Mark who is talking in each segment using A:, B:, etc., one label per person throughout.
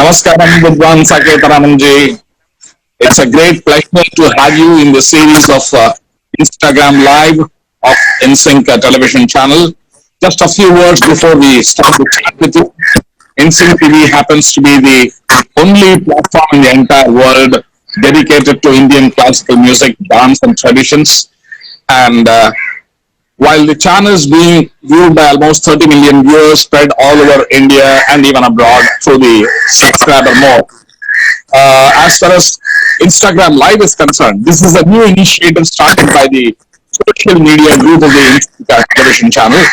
A: Namaskaram, Vidwan, Saketharaman ji. It's a great pleasure to have you in the series of Instagram Live of InSync television channel. Just a few words before we start the chat with you. InSync TV happens to be the only platform in the entire world dedicated to Indian classical music, dance, and traditions. And while the channel is being viewed by almost 30 million viewers spread all over India and even abroad through the subscriber mode. As far as Instagram Live is concerned, this is a new initiative started by the social media group of the Instagram television channel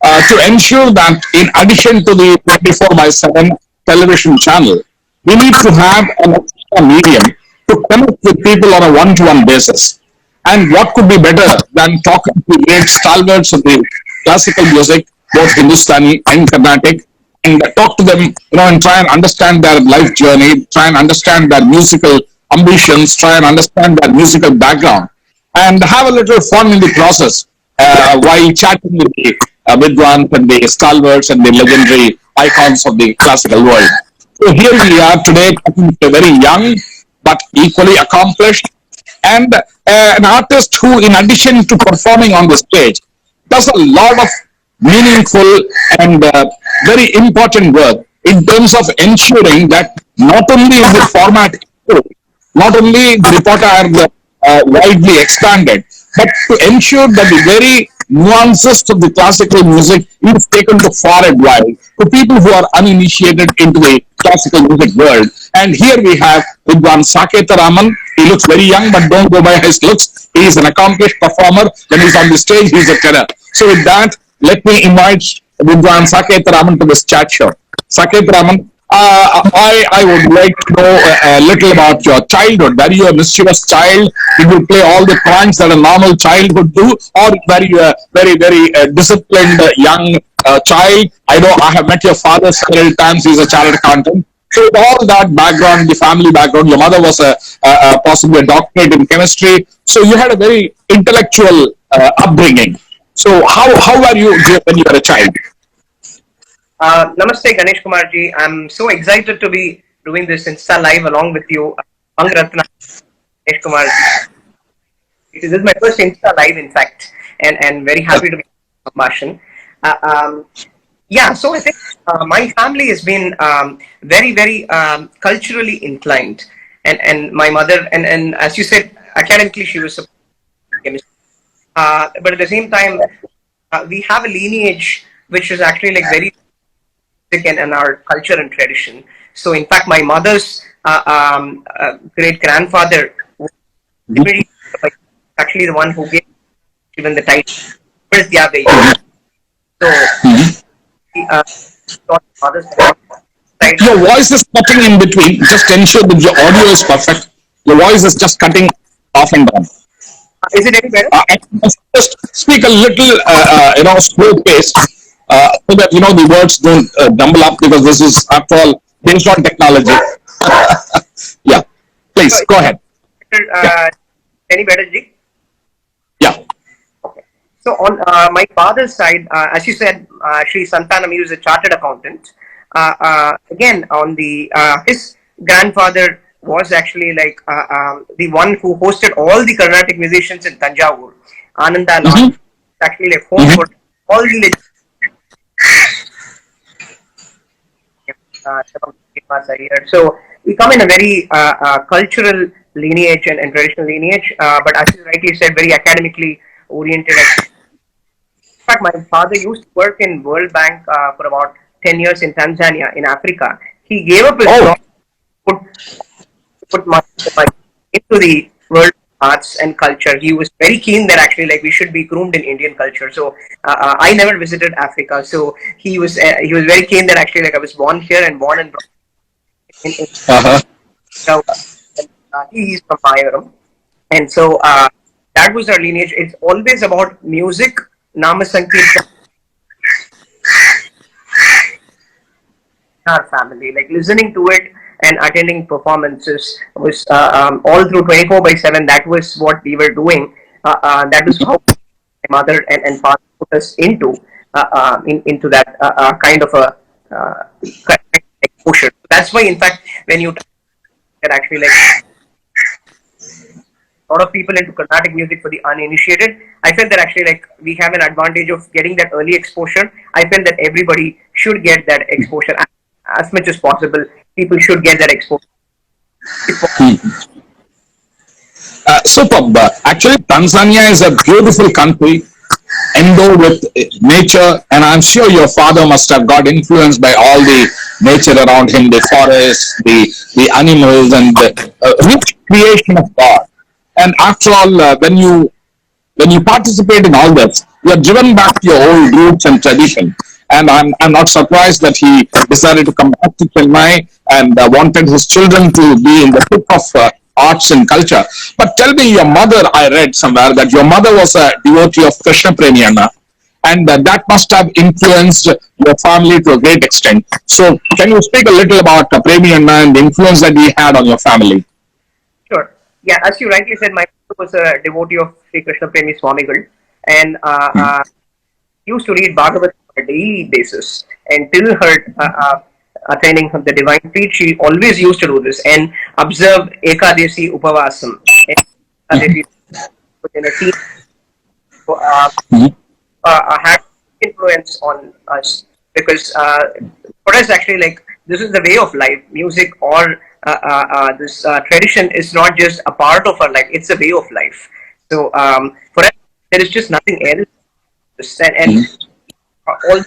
A: to ensure that in addition to the 24 by 7 television channel, we need to have an extra medium to connect with people on a one-to-one basis. And what could be better than talking to great stalwarts of the classical music, both Hindustani and Carnatic, and talk to them, and try and understand their life journey, try and understand their musical ambitions, try and understand their musical background, and have a little fun in the process while chatting with the Vidwan and the stalwarts and the legendary icons of the classical world. So here we are today talking to a very young but equally accomplished and an artist who, in addition to performing on the stage, does a lot of meaningful and very important work in terms of ensuring that not only is the format improved, not only the repertoire widely expanded, but to ensure that the very nuances of the classical music is taken to far and wide to people who are uninitiated into the classical music world. And here we have Vidwan Saketharaman. He looks very young, but don't go by his looks. He is an accomplished performer. When he's on the stage, he's a terror. So with that, let me invite Vidwan Saketharaman to this chat show. Saketharaman, I would like to know a little about your childhood. Were you a mischievous child? Did you play all the pranks that a normal child would do? Or were you a very, very disciplined young child? I know I have met your father several times. He's a chartered accountant. So with all that background, the family background, your mother was possibly a doctorate in chemistry. So you had a very intellectual upbringing. So how were you when you were a child?
B: Namaste Ganesh Kumar ji. I'm so excited to be doing this Insta Live along with you, Ratna Ganesh Kumar ji. This is my first Insta Live, in fact, and very happy to be Sambhashan. Yeah, so I think my family has been very, very culturally inclined, and my mother, and as you said, academically she was a chemist, but at the same time, we have a lineage which is actually like very and our culture and tradition. So in fact, my mother's great grandfather was actually the one who gave even the title. So
A: your voice is cutting in between. Just ensure that your audio is perfect. Your voice is just cutting off and down.
B: Is it any better?
A: Just speak a little, slow pace. So that the words don't jumble up, because this is after all based on technology. Yeah, please go ahead.
B: Any better, G?
A: Yeah.
B: Okay. So on my father's side, as you said, Sri Santanam is a chartered accountant. Again, on the his grandfather was actually like the one who hosted all the Carnatic musicians in Tanjavur. Ananda Lodge, actually like home for all the so we come in a very cultural lineage and traditional lineage, but as you rightly said, very academically oriented. In fact, my father used to work in World Bank for about 10 years in Tanzania, in Africa. He gave up his job, put money into the world arts and culture. He was very keen that actually like we should be groomed in Indian culture. So I never visited Africa. So he was very keen that actually like I was born here and born and brought so he's from Mayaram. And so that was our lineage. It's always about music, Nama Sankirtan, our family, like listening to it and attending performances was all through 24 by 7. That was what we were doing. That was how my mother and father put us into that kind of a exposure. That's why, in fact, when you that actually like a lot of people into Carnatic music for the uninitiated, I felt that actually like we have an advantage of getting that early exposure. I felt that everybody should get that exposure as much as possible. People should get that exposure.
A: Superb. Actually, Tanzania is a beautiful country, endowed with nature, and I'm sure your father must have got influenced by all the nature around him, the forest, the animals, and the rich creation of God. And after all, when you participate in all this, you are driven back to your old roots and tradition. And I'm not surprised that he decided to come back to Chennai and wanted his children to be in the thick of arts and culture. But tell me, your mother, I read somewhere that your mother was a devotee of Krishna Premiana, and that must have influenced your family to a great extent. So, can you speak a little about Premiana and the influence that he had on your family?
B: Sure. Yeah, as you rightly said, my mother was a devotee of Sri Krishna Premi Swamigal, and used to read Bhagavad on a daily basis. And till her attaining the divine feet, she always used to do this and observe Ekadesi Upavasam. Ekadesi within a team. So, had influence on us because for us actually like this is the way of life. Music or this tradition is not just a part of our life; it's a way of life. So for us, there is just nothing else. And also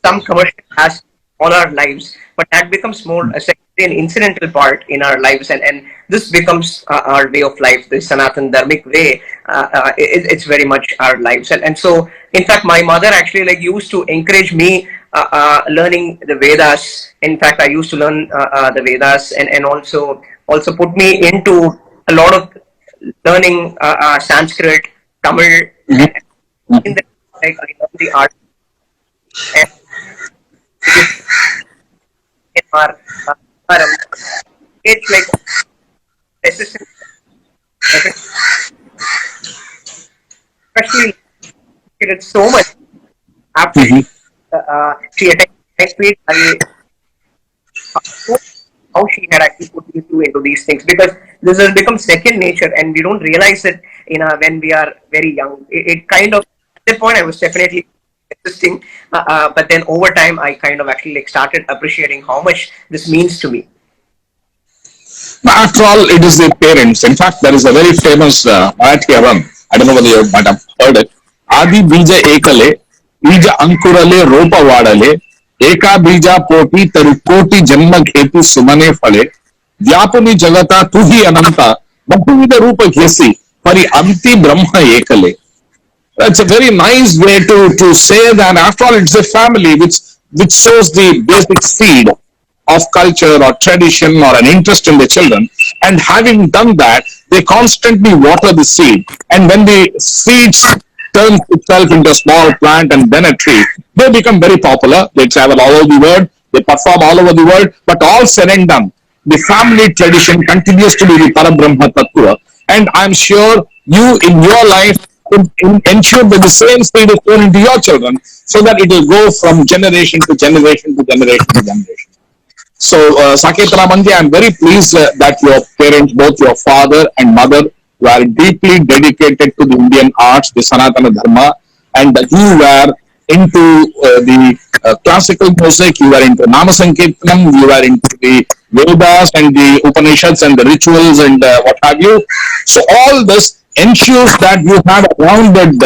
B: some commercial aspect on our lives, but that becomes more a secondary and incidental part in our lives, and this becomes our way of life. The Sanatan Dharmic way, it's very much our lives, and so in fact, my mother actually like used to encourage me learning the Vedas. In fact, I used to learn the Vedas, and also put me into a lot of learning Sanskrit, Tamil, and in the like I learned the art. And in our it's like assistant, especially it's so much after she attacked next week. How she had actually put me through into these things because this has become second nature and we don't realize it when we are very young. It kind of at that point I was definitely existing, but then over time I kind of actually like started appreciating how much this means to me.
A: After all, it is the parents. In fact, there is a very famous Marathi hymn. I don't know whether you might have heard it. Adi bija ekale, bija ankurale ropa vadale, eka bija poti taru koti janma gheti sumane phale, vyapuni jagata tuhi ananta, bahuvida rupa ghesi, pari anti brahma ekale. That's a very nice way to say that after all it's a family which shows the basic seed of culture or tradition or an interest in the children, and having done that they constantly water the seed, and when the seeds turn itself into a small plant and then a tree, they become very popular, they travel all over the world, they perform all over the world, but all said and done the family tradition continues to be the Parabrahma Tattva, and I'm sure you in your life ensure that the same seed is thrown into your children so that it will go from generation to generation to generation to generation. So, Saketharaman, I'm very pleased that your parents, both your father and mother, were deeply dedicated to the Indian arts, the Sanatana Dharma, and that you were into the classical music, you were into Namasankirtanam, you were into the Vedas and the Upanishads and the rituals and what have you. So, all this ensures that you have a rounded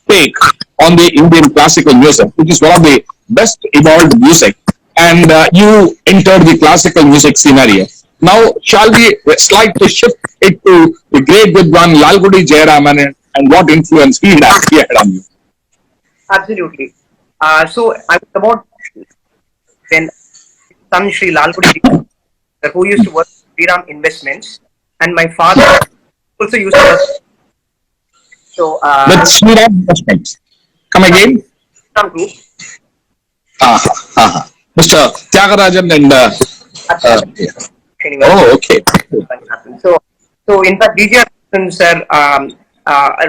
A: take on the Indian classical music, which is one of the best evolved music, and you entered the classical music scenario. Now, shall we slightly shift it to the great Vidwan Lalgudi Jayaraman and what influence he had on you?
B: Absolutely. So I was about when son Sri Lalgudi, who used to work for Sriram Investments, and my father also used to work. So
A: with Sriram Investments. Come again?
B: Sriram Group.
A: Mr. Tyagarajan and yeah. Oh, okay.
B: So in fact, DJ sir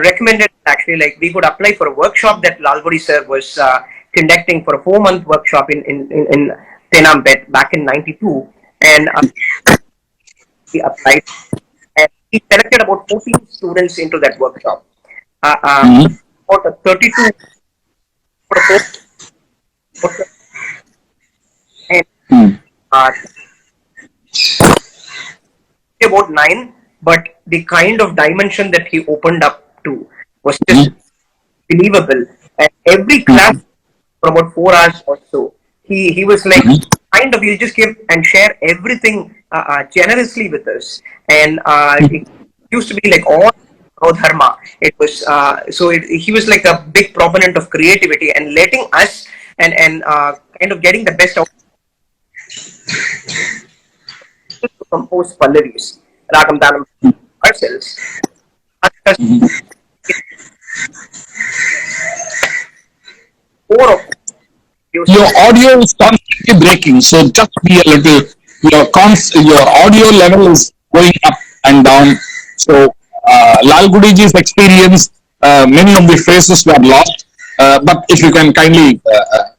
B: recommended actually like we could apply for a workshop that Lalgudi sir was conducting for a 4-month workshop in Senambet back in '92, and he applied and he selected about 14 students into that workshop.
A: Mm-hmm.
B: About 32 and uh, about 9, but the kind of dimension that he opened up to was just
A: Mm-hmm.
B: believable. And every class for about 4 hours or so, he was like kind of he'll just give and share everything generously with us, and it used to be like all dharma. It was he was like a big proponent of creativity and letting us and kind of getting the best out to compose pallavis, ragam danam ourselves. Four of
A: Your
B: used
A: audio is constantly breaking, so just be a little. Your audio level is going up and down. So Lal Gudiji's experience, many of the phrases were lost. But if you can kindly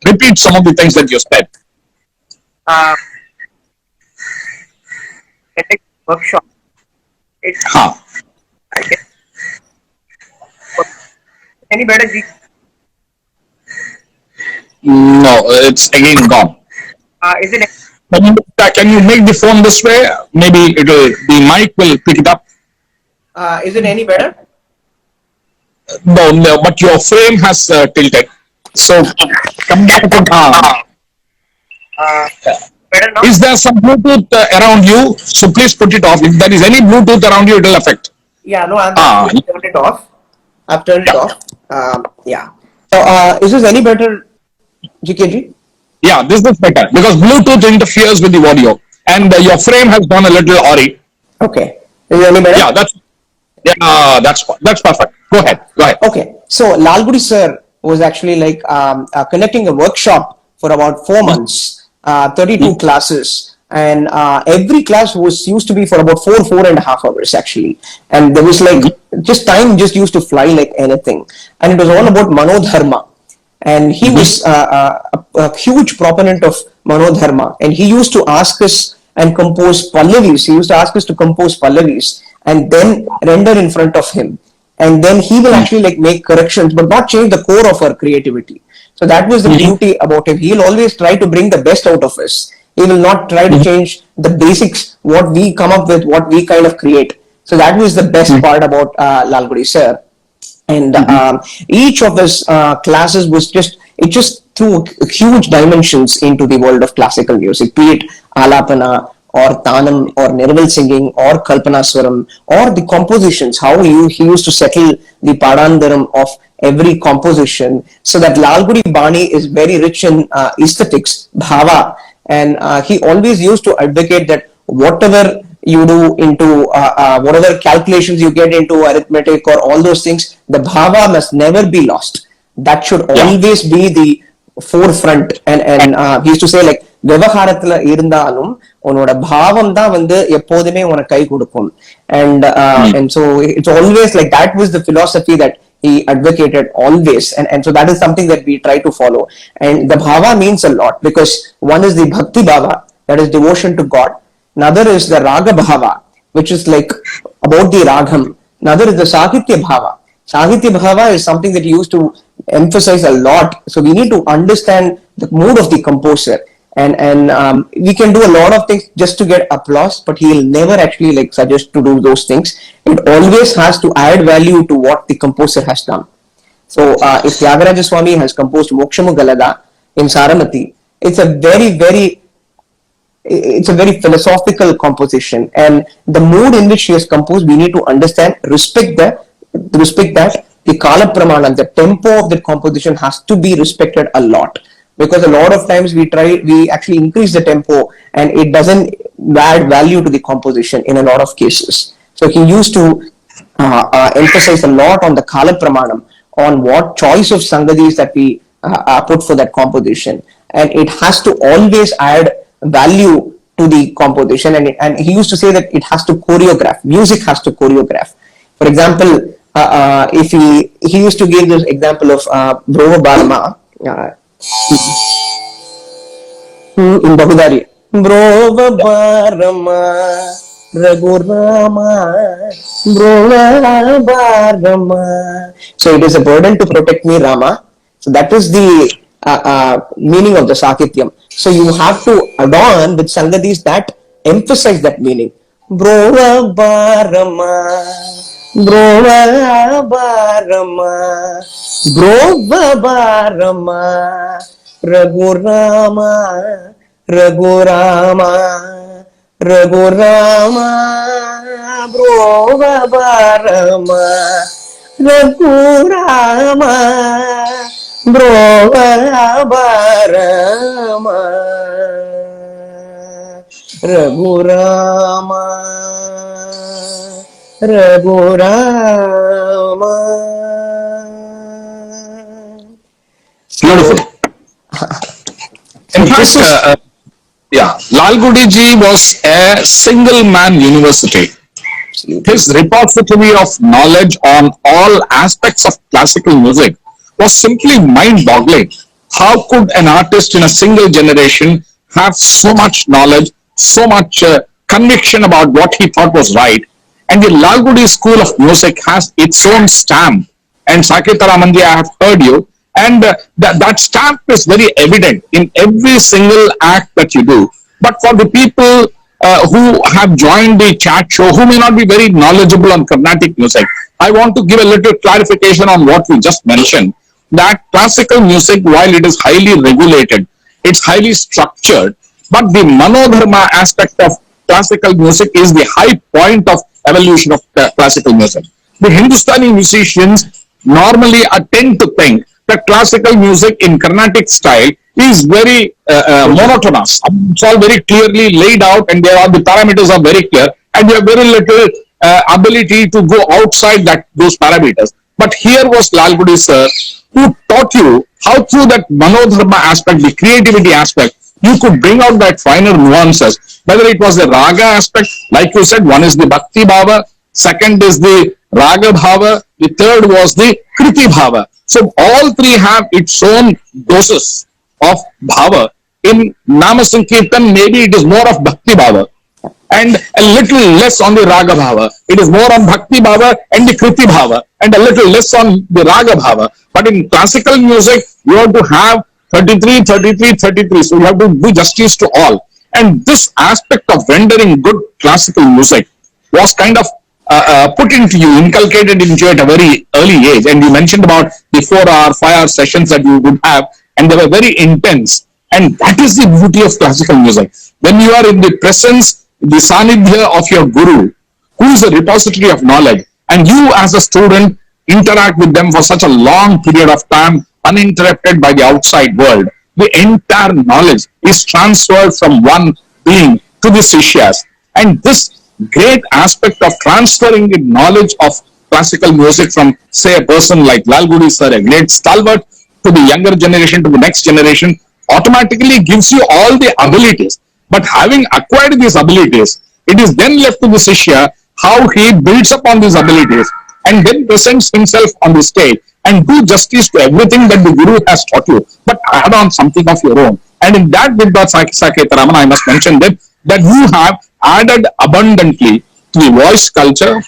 A: repeat some of the things that you said.
B: uh, workshop. It's
A: Huh.
B: I guess any better.
A: No, it's again gone.
B: Is it
A: Can you make the phone this way? Maybe the mic will pick it up.
B: is it any better?
A: No, no, but your frame has tilted. So come back to
B: Uh, better now?
A: is there some Bluetooth around you? So please put it off. If there is any Bluetooth around you, it will affect.
B: Yeah, no, I've
A: Ah,
B: actually turned it off. I've turned it
A: yeah,
B: off. Yeah. So, is this any better, GKG?
A: yeah. This is better because Bluetooth interferes with the audio, and your frame has gone a little awry.
B: Okay. Is it any better?
A: Yeah, that's perfect. Go
B: Yeah.
A: ahead. Go ahead.
B: Okay. So Lalgudi sir was actually like conducting a workshop for about 4 months, 32 classes, and every class was used to be for about 4.5 hours actually, and there was like just time just used to fly like anything, and it was all about manodharma. And he was a huge proponent of manodharma, and he used to ask us and compose pallavis. He used to ask us to compose pallavis and then render in front of him, and then he will actually like make corrections but not change the core of our creativity. So that was the beauty about him. He'll always try to bring the best out of us. He will not try to change the basics, what we come up with, what we kind of create. So that was the best part about Lalgudi sir. And each of his classes was just threw huge dimensions into the world of classical music, be it alapana or tanam or nirval singing or kalpanaswaram or the compositions, how he used to settle the padandaram of every composition, so that Lalgudi Bani is very rich in aesthetics, bhava, and he always used to advocate that whatever you do into whatever calculations you get into arithmetic or all those things, the bhava must never be lost. That should
A: Yeah.
B: always be the forefront. And he used to say like விவகாரத்துல இருந்தாலும் உன்னோட பாவம் தான் வந்து எப்போதுமே உனக்கு கை கொடுக்கும். And so it's always like that was the philosophy that he advocated always, and so that is something that we try to follow. And the bhava means a lot, because one is the bhakti bhava, that is devotion to God. Another is the raga bhava, which is like about the ragam. Another is the sahitya bhava. Sahitya bhava is something that he used to emphasize a lot. So we need to understand the mood of the composer, and we can do a lot of things just to get applause, but he'll never actually like suggest to do those things. It always has to add value to what the composer has done. So if Tyagaraja Swami has composed Mokshamu Galada in Saramati, it's a very philosophical composition, and the mood in which he has composed, we need to understand, respect that the kala pramana, the tempo of the composition has to be respected a lot, because a lot of times we actually increase the tempo and it doesn't add value to the composition in a lot of cases. So he used to emphasize a lot on the kala pramanam, on what choice of sangadis that we put for that composition, and it has to always add value to the composition. And he used to say that it has to choreograph, music has to choreograph. For example, if he used to give this example of Brova Balma,
C: in Bahudari. Brova Barama Ragurama Brova Barama. So it is a burden to protect me, Rama. So that is the meaning of the Sakityam. So you have to adorn with Sangadis that emphasize that meaning. Brova Barama Brova Barama Brova Barama Ragurama Ragurama Ragurama Brova Barama Ragurama Brova Barama Ragurama Ragurama.
A: Beautiful. In fact, yeah, Lal Gudi ji was a single man university. His repository of knowledge on all aspects of classical music was simply mind boggling. How could an artist in a single generation have so much knowledge, so much conviction about what he thought was right? And the Lalgudi School of Music has its own stamp. And Saketharaman ji, I have heard you. And that stamp is very evident in every single act that you do. But for the people who have joined the chat show, who may not be very knowledgeable on Carnatic music, I want to give a little clarification on what we just mentioned. That classical music, while it is highly regulated, it's highly structured, but the manodharma aspect of classical music is the high point of evolution of classical music. The Hindustani musicians normally tend to think that classical music in Carnatic style is very monotonous. It's all very clearly laid out, and the parameters are very clear, and you have very little ability to go outside those parameters. But here was Lal Gudi sir, who taught you how through that manodharma aspect, the creativity aspect, you could bring out that finer nuances. Whether it was the raga aspect, like you said, one is the bhakti bhava, second is the raga bhava, the third was the kriti bhava. So all three have its own doses of bhava. In Nama Sankirtan, maybe it is more of bhakti bhava and a little less on the raga bhava. It is more on bhakti bhava and the kriti bhava, and a little less on the raga bhava. But in classical music, you have to have 33, 33, 33. So you have to do justice to all. And this aspect of rendering good classical music was kind of put into you, inculcated into you at a very early age. And you mentioned about the 4-hour, 5-hour sessions that you would have, and they were very intense. And that is the beauty of classical music. When you are in the presence, the sanidhya of your guru, who is a repository of knowledge, and you as a student interact with them for such a long period of time, uninterrupted by the outside world, the entire knowledge is transferred from one being to the sishyas. And this great aspect of transferring the knowledge of classical music from, say, a person like Lal Gudi sir, a great stalwart, to the younger generation, to the next generation, automatically gives you all the abilities. But having acquired these abilities, it is then left to the Sishya how he builds upon these abilities and then presents himself on the stage and do justice to everything that the Guru has taught you, but add on something of your own. And in that Vidwan Saketharaman, I must mention that you have added abundantly to the voice culture,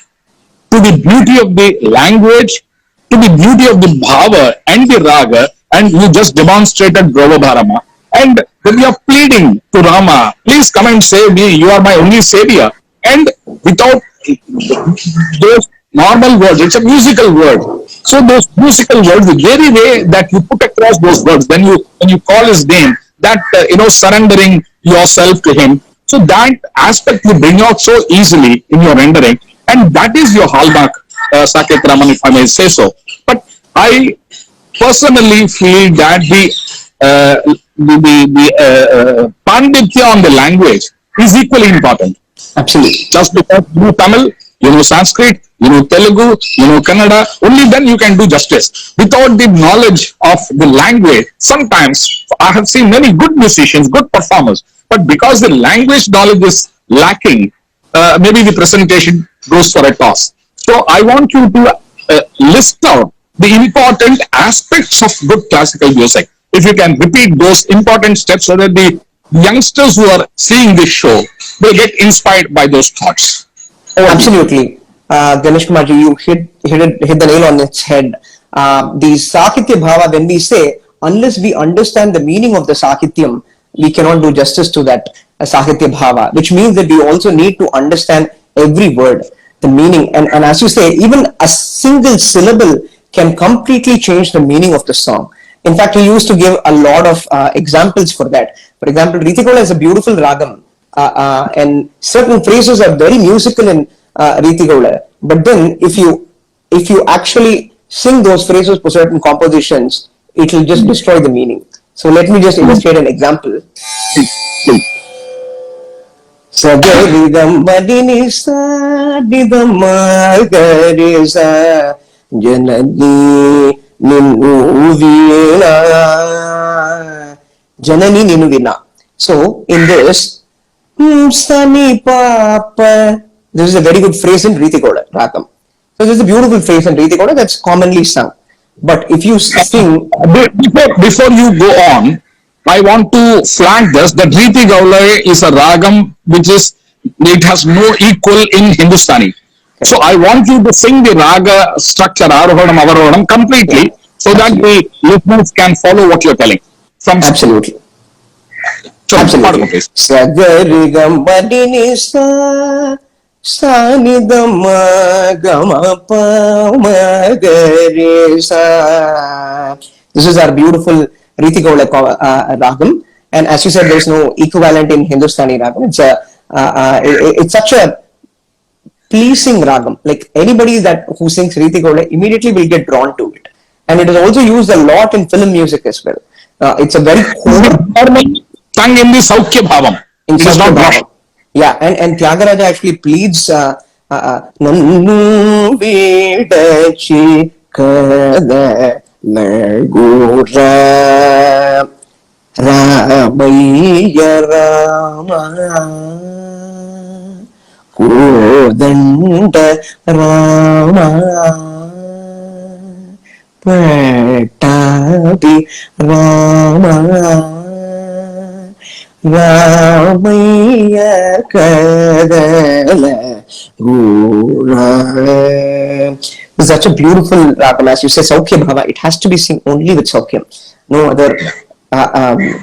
A: to the beauty of the language, to the beauty of the bhava and the raga, and you just demonstrated Brova Bharama. And when you are pleading to Rama, please come and save me, you are my only savior. And without those normal words, it's a musical word. So those musical words, the very way that you put across those words, when you call his name, that surrendering yourself to him. So that aspect you bring out so easily in your rendering, and that is your hallmark, Saketharaman, if I may say so. But I personally feel that the panditya on the language is equally important.
C: Absolutely.
A: Just because you know Tamil, you know Sanskrit, you know Telugu, you know Kannada, only then you can do justice. Without the knowledge of the language, sometimes I have seen many good musicians, good performers, but because the language knowledge is lacking, maybe the presentation goes for a toss. So I want you to list out the important aspects of good classical music. If you can repeat those important steps so that the youngsters who are seeing this show will get inspired by those thoughts.
C: Absolutely. Ganesh Kumarji, you hit the nail on its head. The Sakitya Bhava, when we say, unless we understand the meaning of the Sakityam, we cannot do justice to that Sakitya Bhava, which means that we also need to understand every word, the meaning. And as you say, even a single syllable can completely change the meaning of the song. In fact, he used to give a lot of examples for that. For example, Ritikola is a beautiful ragam, and certain phrases are very musical in Ritikola. But then, if you actually sing those phrases for certain compositions, it will just destroy the meaning. So let me just illustrate an example. Sagarigam madini sa didamma garisa janani ninu vina. Janani ninu vina. So in this, Sani Papa, this is a very good phrase in Ritikoda Ragam. So this is a beautiful phrase in Ritikoda that's commonly sung. But if you sing,
A: Before you go on, I want to flag this that Riti Gaulai is a ragam which it has no equal in Hindustani. So I want you to sing the raga structure, Arohanam, Avarohanam completely
C: yeah,
A: so that the
C: absolutely,
A: listeners can follow what you're telling. From
C: absolutely.
A: so,
C: Absolutely.
A: please.
C: Sagarigam badini sa sanidama gama pa magari sa. This is our beautiful Ritikola ragam, and as you said, there is no equivalent in Hindustani ragam. It's such a pleasing ragam. Like anybody who sings Ritikola immediately will get drawn to it, and it is also used a lot in film music as well. It's a very core
A: Normally sung in the Saukya Bhavam.
C: in
A: It is
C: Saukya
A: not Rosh.
C: Bhavam. Yeah, and Tyagaraja actually pleads Nannu Vidachi Kada Nagura Ramaya Rama Kodanda Rama Patapi Rama Ramaya Kadala Gura. It's such a beautiful ragam, as you say, Saukya Bhava. It has to be sung only with Saukyam. No other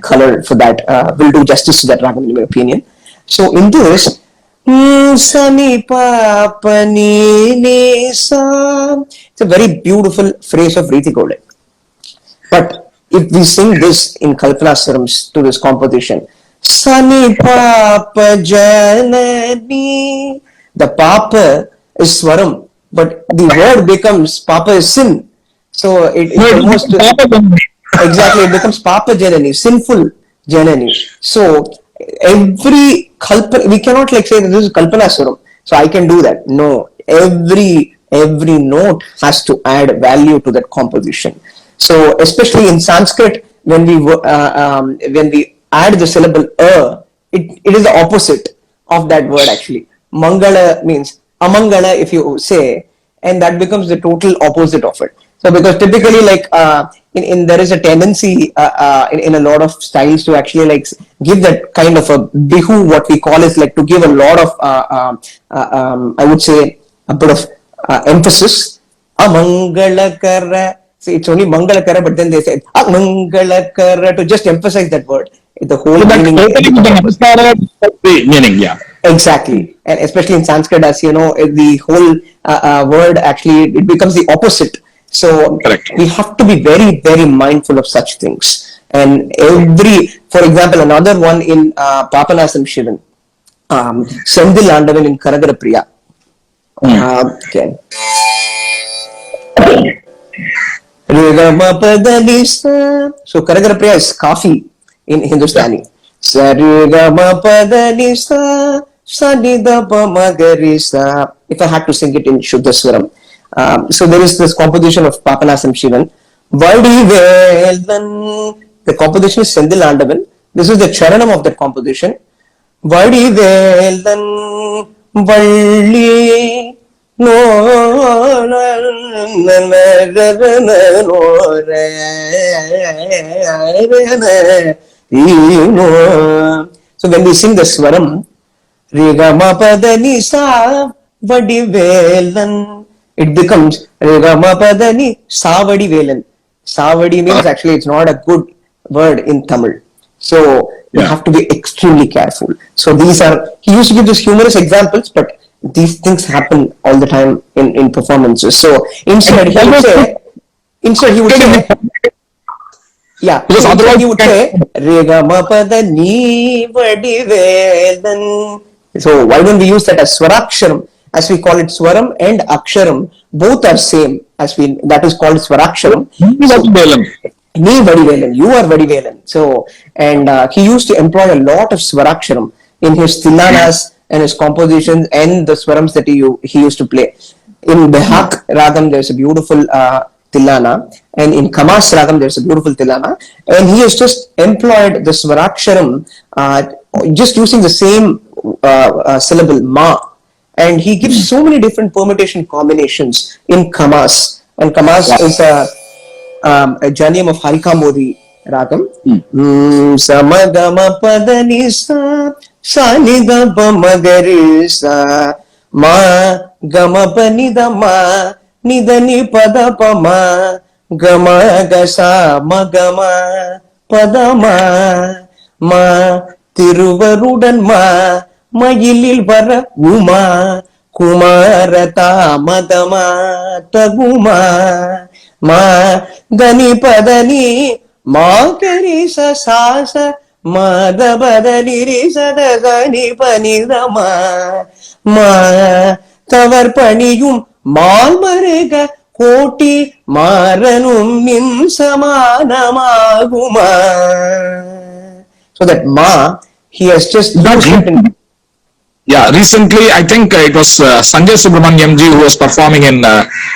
C: color for that will do justice to that ragam, in my opinion. So in this, Sani Papa Ni Sa, it's a very beautiful phrase of Riti Gole. But if we sing this in Kalpanaswarams to this composition, Sani Papa Janani, the Papa is Swaram, but the word becomes Papa is sin. So it's almost exactly, it becomes Papa Janani, sinful Janani. So every Kalpana, we cannot like say that this is Kalpanaswaram, so I can do that. No, every note has to add value to that composition. So especially in Sanskrit, when we add the syllable it is the opposite of that word actually. Mangala means amangala if you say, and that becomes the total opposite of it. So because typically like in there is a tendency in a lot of styles to actually like give that kind of a bihu, what we call is like to give a lot of I would say a bit of emphasis. Amangalakara. See, it's only Mangalakara, but then they say Mangalakara to just emphasize that word. The whole
A: So that
C: meaning
A: totally
C: becomes
A: the meaning, yeah.
C: exactly, and especially in Sanskrit, as you know, the whole word actually it becomes the opposite. So
A: Correct.
C: we have to be very, very mindful of such things. And for example, another one in Papanasam Shivan, Sendil Andavan in Karagara Priya. Okay. So Karagara Priya is coffee in Hindustani. Sarigamapadanisa Sanidapamagarisa. If I had to sing it in Shuddha Swaram. So there is this composition of Papanasam Shivan. Vadivelan. The composition is Sendil Andavan. This is the charanam of that composition. Vadivelan Valli no So when we sing the swaram, Rigamapadani sa vadivelan, it becomes Rigamapadani savadi velan. Savadi means actually it's not a good word in Tamil. So you have to be extremely careful. So these are, he used to give these humorous examples, but these things happen all the time in performances. So instead he would say, yeah,
A: because
C: so
A: otherwise
C: he would say, Regamapadani vadivedan. So why don't we use that as swaraksharam? As we call it swaram and aksharam, both are same. That is called swaraksharam. Nee Vadivelan, you are Vadivelan. So, and he used to employ a lot of swaraksharam in his tilanas and his compositions and the swarams that he used to play. In Behak Ragam, there's a beautiful tilana, and in Kamas Ragam, there's a beautiful tilana, and he has just employed the swaraksharam just using the same syllable ma, and he gives so many different permutation combinations in Kamas, and Kamas is a janiyam of Harikamodi Ragam. Samagama padani sa sanigapa magari sa ma gama panida ma nidani pada pama gama gasa magama padama ma tiruvarudan ma mayilil vara uma kumarata madama taguma ma dani padani ma kari sa sa ma da badani ri sa da gani pani da ma tavar paniyum mal marega koti maranum min samanamaguma. So that ma, he has just
A: recently I think it was Sanjay Subramanyam ji who was performing in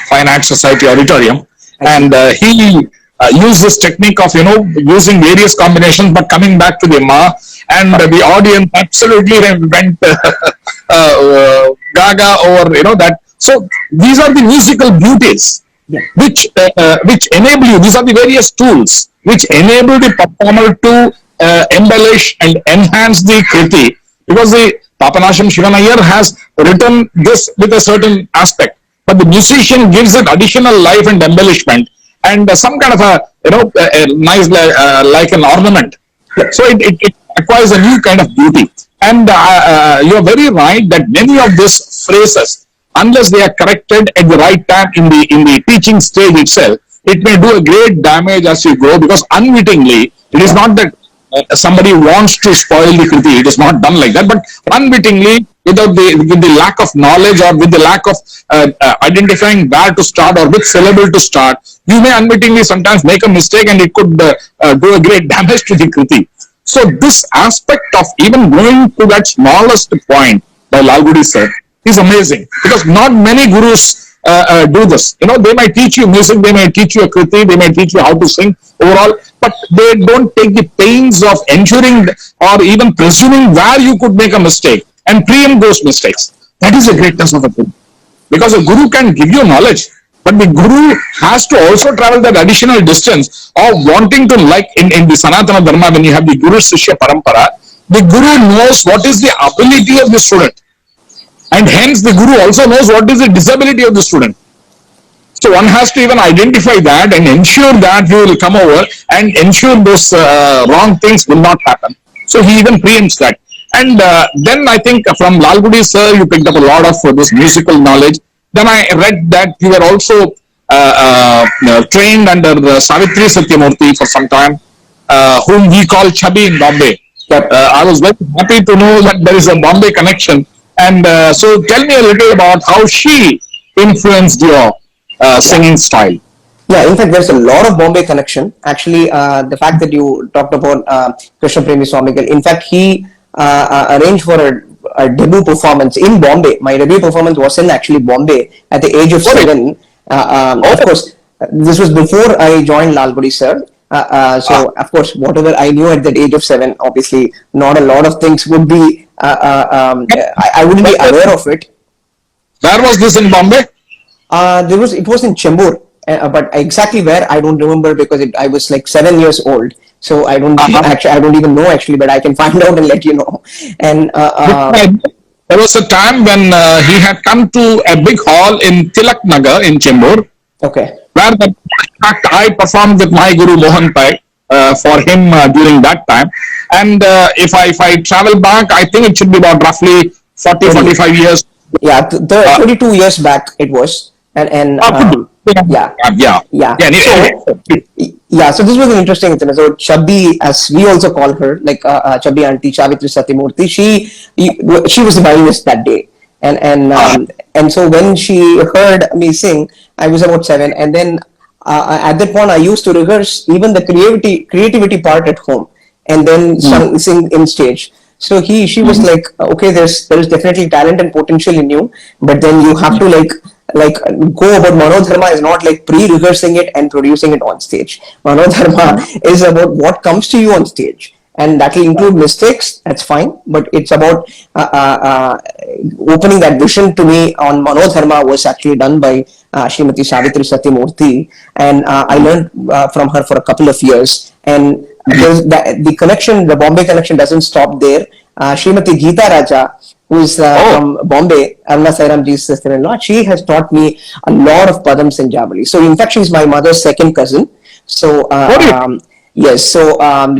A: Fine Arts Society Auditorium, and he used this technique of using various combinations but coming back to the ma, and the audience absolutely went gaga over that. So these are the musical beauties which enable you. These are the various tools which enable the performer to embellish and enhance the kriti, because the Papanasham Shivan Iyer has written this with a certain aspect, but the musician gives it additional life and embellishment and some kind of a nice like an ornament. So it acquires a new kind of beauty. And you're very right that many of these phrases, unless they are corrected at the right time in the teaching stage itself, it may do a great damage as you go, because unwittingly, it is not that somebody wants to spoil the kriti. It is not done like that, but unwittingly, with the lack of knowledge or with the lack of identifying where to start or which syllable to start, you may unwittingly sometimes make a mistake, and it could do a great damage to the kriti. So this aspect of even going to that smallest point by Lalgudi sir is amazing, because not many gurus do this. They might teach you music, they might teach you a kriti, they might teach you how to sing overall, but they don't take the pains of ensuring or even presuming where you could make a mistake and preempt those mistakes. That is the greatness of a guru, because a guru can give you knowledge, but the guru has to also travel that additional distance of wanting to, like in the Sanatana Dharma, when you have the Guru Shishya Parampara, the guru knows what is the ability of the student, and hence the guru also knows what is the disability of the student. So one has to even identify that and ensure that you will come over and ensure those wrong things will not happen. So he even preempts that. And then I think from Lalgudi sir, you picked up a lot of this musical knowledge. Then I read that you were also trained under Savitri Satyamurthy for some time, whom we call Chubby in Bombay. I was very happy to know that there is a Bombay connection. And so tell me a little about how she influenced your singing style.
C: Yeah, in fact, there's a lot of Bombay connection. Actually, the fact that you talked about Krishna Premi Swamigal, in fact, he arranged for a debut performance in Bombay. My debut performance was in actually Bombay at the age of 7. Of course, this was before I joined Lalgudi sir. So, of course, whatever I knew at that age of 7, obviously, not a lot of things would be, I wouldn't be aware of it.
A: Where was this in Bombay?
C: It was in Chembur, but exactly where I don't remember, because I was like 7 years old. So I don't
A: Uh-huh.
C: actually, I don't even know actually, but I can find out and let you know. And
A: There was a time when he had come to a big hall in Tilak Nagar in Chembur,
C: okay,
A: where the, in fact I performed with my Guru Mohan Pai for him during that time. And if I travel back, I think it should be about roughly 40
C: 20,
A: 45 years.
C: yeah, the
A: Uh,
C: 22 years back it was, and
A: could be.
C: yeah,
A: Yeah.
C: yeah.
A: Yeah.
C: So yeah, so this was an interesting thing. So Chabbi, as we also call her, like Chabbi Auntie Chavitri Satyamurthy, she was the violinist that day,
A: Uh,
C: and so when she heard me sing, I was about 7, and then at that point I used to rehearse even the creativity part at home, and then sing in stage. So she was like, okay, there is definitely talent and potential in you, but then you have to like go about Manodharma is not like pre-rehearsing it and producing it on stage. Manodharma is about what comes to you on stage, and that will include mistakes. That's fine, but it's about opening that vision to me on Manodharma was actually done by Srimati Savitri Satyamurthy, and I learned from her for a couple of years. And the connection, the Bombay connection, doesn't stop there. Srimati Geeta Raja, who is
A: oh,
C: from Bombay, Aruna Sairamji's sister-in-law, she has taught me a lot of Padams and Javali. So, in fact, she's my mother's second cousin. So,
A: what do you
C: yes, so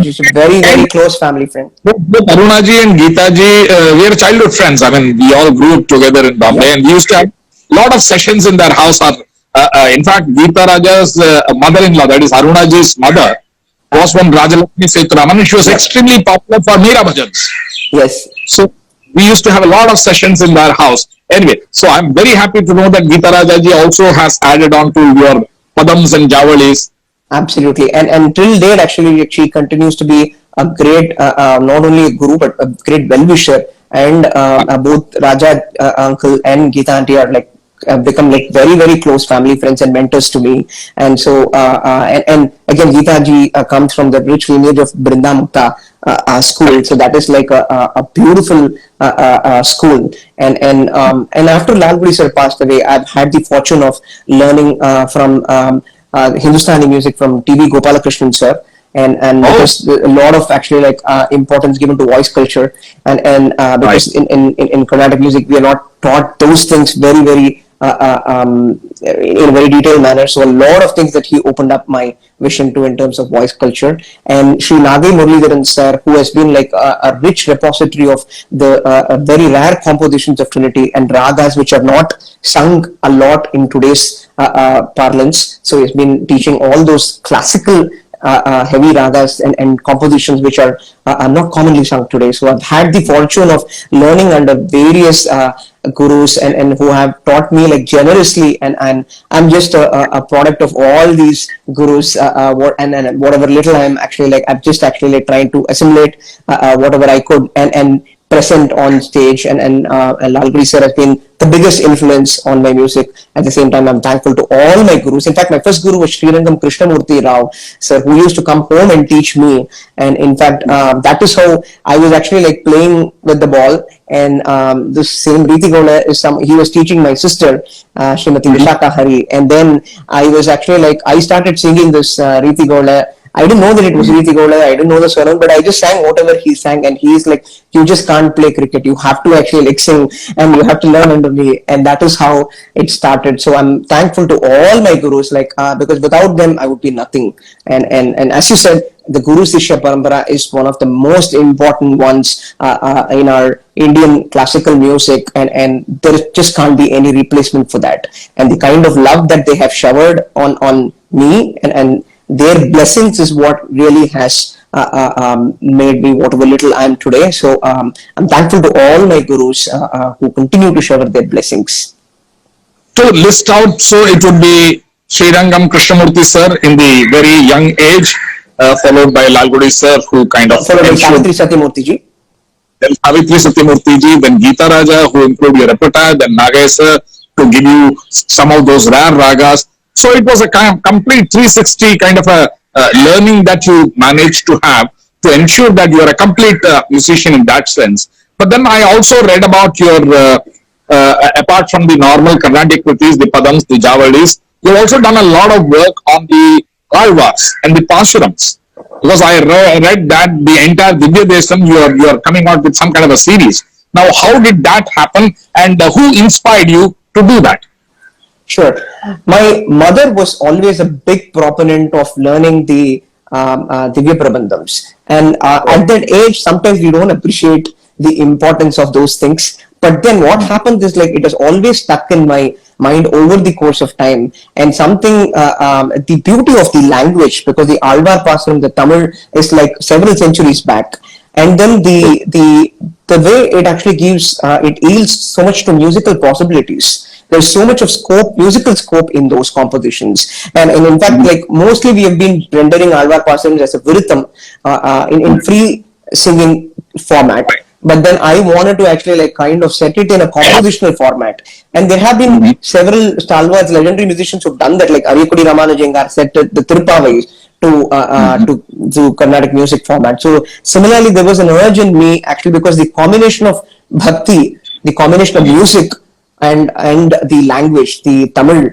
C: she's a very, very
A: think?
C: close family friend.
A: Both Arunaji and Geetaji, we are childhood friends. I mean, we all grew up together in Bombay,
C: Yep,
A: and we used to have a lot of sessions in their house. In fact, Geeta Raja's mother-in-law, that is Arunaji's mother, was
C: uh,
A: from Rajalakshmi Seturaman, and she was
C: yep,
A: extremely popular for Meera Bhajans.
C: yes.
A: So we used to have a lot of sessions in their house. Anyway, so I'm very happy to know that Geeta Rajaji also has added on to your Padams and Javalis.
C: Absolutely, and till date, actually, she continues to be a great, not only a guru but a great well-wisher. And both Raja uncle and Geeta auntie are like become like very very close family friends and mentors to me. And so and again, Geeta ji comes from the rich lineage of Brinda Mukta school, so that is like a beautiful school. And after Lal Gudi sir passed away, I've had the fortune of learning from Hindustani music from T.V. Gopalakrishnan sir, and
A: Oh,
C: because a lot of actually like importance given to voice culture, and
A: right.
C: because in Carnatic music we are not taught those things very in a very detailed manner. So a lot of things that he opened up my vision to in terms of voice culture. And Sri Nagi Muralidharan sir, who has been like a rich repository of the very rare compositions of Trinity and ragas which are not sung a lot in today's parlance. So he's been teaching all those classical heavy ragas and compositions which are not commonly sung today. So I've had the fortune of learning under various gurus and who have taught me like generously, and I'm just a product of all these gurus. And whatever little I'm actually like, I'm just actually like trying to assimilate whatever I could and present on stage, and Lal Gudi sir has been the biggest influence on my music. At the same time, I'm thankful to all my gurus. In fact, my first guru was Srirangam Krishnamurti Rao sir, who used to come home and teach me. And in fact, that is how I was actually like playing with the ball. And this same Riti Gola is he was teaching my sister, Srimati Vishaka Hari. And then I was actually like, I started singing this Riti Gola. I didn't know that it was Riti Gola. I didn't know the surname, but I just sang whatever he sang. And he's like, you just can't play cricket. You have to actually like sing, and you have to learn under me. And that is how it started. So I'm thankful to all my gurus, like because without them, I would be nothing. And as you said, the Guru Sishya Parampara is one of the most important ones in our Indian classical music, and there just can't be any replacement for that. And the kind of love that they have showered on me, and their blessings is what really has made me whatever little I am today. So I'm thankful to all my gurus who continue to shower their blessings.
A: To list out, so it would be Srirangam Krishnamurti sir in the very young age, followed by Lalgudi sir, who kind of
C: Followed by
A: ensured,
C: Savitri Satyamurthy ji.
A: then Savitri Satyamurti ji, then Geeta Raja, who improved your repertoire, then Nagesh sir, to give you some of those rare ragas. So it was a kind of complete 360 kind of a learning that you managed to have to ensure that you are a complete musician in that sense. But then I also read about your, apart from the normal Carnatic kritis, the Padams, the Javalis, you've also done a lot of work on the Alvas and the Pasurams. Because I read that the entire Divya Desam, you are coming out with some kind of a series. Now, how did that happen, and who inspired you to do that?
C: Sure. My mother was always a big proponent of learning the Divya Prabandhams. And at that age, sometimes we don't appreciate the importance of those things. But then what happens is like it has always stuck in my mind over the course of time. And something, the beauty of the language, because the Alvar Pasuram, the Tamil, is like several centuries back. And then the way it actually gives, it yields so much to musical possibilities. There's so much of scope, musical scope in those compositions. And in fact, like mostly we have been rendering Alvar Pasarams as a Viritham in free singing format. But then I wanted to actually like kind of set it in a compositional format. And there have been several stalwarts, legendary musicians who've done that, like Arikudi Ramanujangar set the Tirupavai to Carnatic music format. So similarly, there was an urge in me actually because the combination of bhakti, the combination of music and the language, the Tamil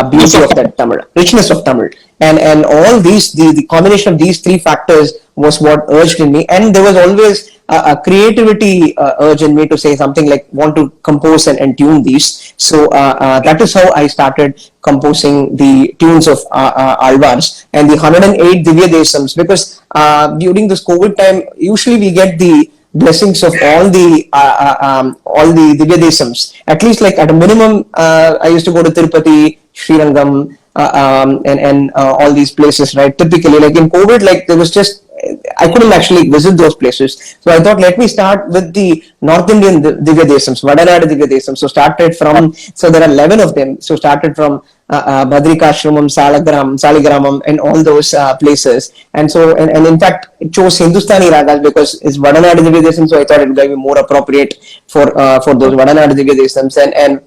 C: beauty of that Tamil, richness of Tamil, and all these the combination of these three factors was what urged in me, and there was always a creativity urge in me to say something like want to compose and tune these. So that is how I started composing the tunes of Alvars and the 108 Divya Desams, because during this COVID time, usually we get the blessings of all the Divya Desams. At least like at a minimum, I used to go to Tirupati, Srirangam, and all these places, right? Typically, like in COVID, like there was just I couldn't actually visit those places. So I thought, let me start with the North Indian Divya Desams, Vadanadu Divya Desams. So started from, so there are 11 of them. So started from Badrikashramam, Saligramam, and all those places. And so, and in fact, it chose Hindustani ragas because it's Vadanadu Divya Desams. So I thought it would be more appropriate for those Vadanadu Divya Desams. And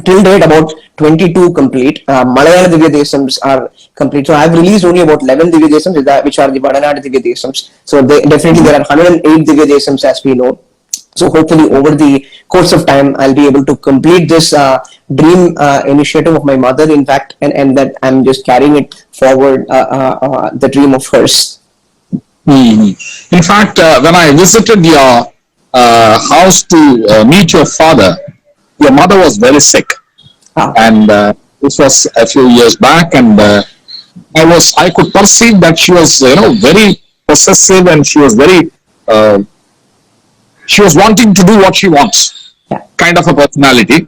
C: till date about 22 complete. Malayalam Divya Desams are complete. So I have released only about 11 Divya Desams, which are the Vadanadu Divya Desams. So definitely there are 108 Divya Desams as we know. So hopefully over the course of time, I'll be able to complete this dream initiative of my mother, in fact, and that I'm just carrying it forward, the dream of hers.
A: In fact, when I visited your house to meet your father, your mother was very sick, and this was a few years back, and I could perceive that she was very possessive, and she was wanting to do what she wants, kind of a personality.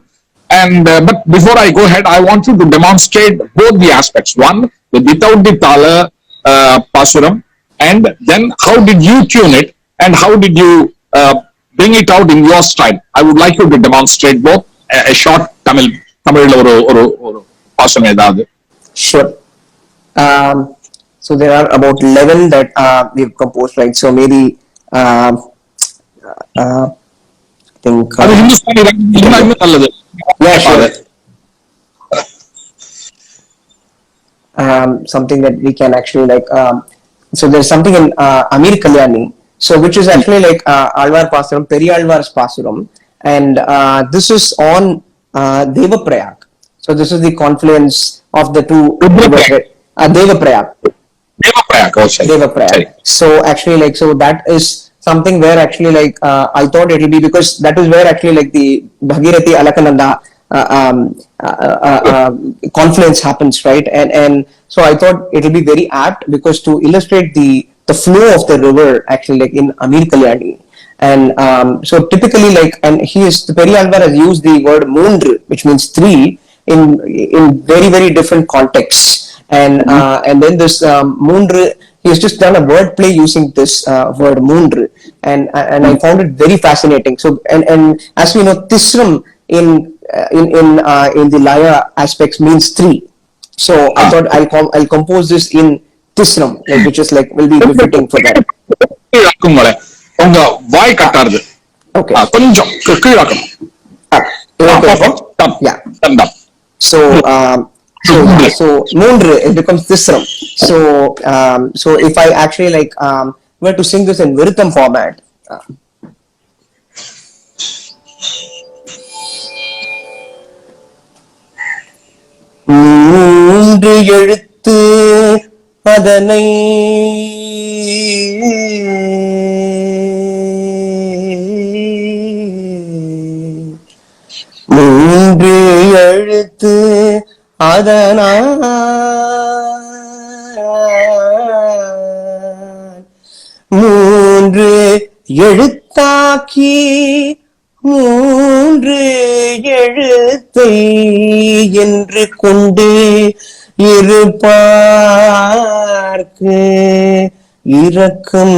A: And but before I go ahead, I want you to demonstrate both the aspects. One, without the tala pasuram, and then how did you tune it, and how did you bring it out in your style? I would like you to demonstrate both. A short Tamil or pasuram edavadhu.
C: Sure. So there are about 11 that we've composed, right? So maybe I think.
A: அது ஹிந்துஸ்தானி இன்னும் நல்லது.
C: Yeah, sure. Something that we can actually like. So there's something in Amir Kalyani, so which is actually like Alvar Pasuram, Periyalvar's Pasuram, and this is on Devaprayag. So this is the confluence of the two Devaprayag. Devaprayag. Devaprayag. So actually like that is something where actually like I thought it will be, because that is where actually like the Bhagirathi Alakananda confluence happens, right? And so I thought it will be very apt, because to illustrate the flow of the river actually like in Amir Kalyani. And so typically like, and the Periyalvar has used the word moondru, which means three, in very very different contexts. And then this moondru, he has just done a word play using this word moondru, and I found it very fascinating. So and as we know, tisram in the Laya aspects means three. So I thought I'll compose this in tisram, like, which is like will be befitting for that.
A: உங்க வாய் கட்டாருது.
C: Okay.
A: கொஞ்சம் கீழாக்கணும்.
C: Yeah. So moondru, it becomes tisram. So if I actually like were to sing this in Viritham format. மூன்று எழுத்து அதனை எழுத்து அதனால் மூன்று எழுத்தாக்கி மூன்று எழுத்தை என்று கொண்டு இருப்பார்க்கு இரக்கம்.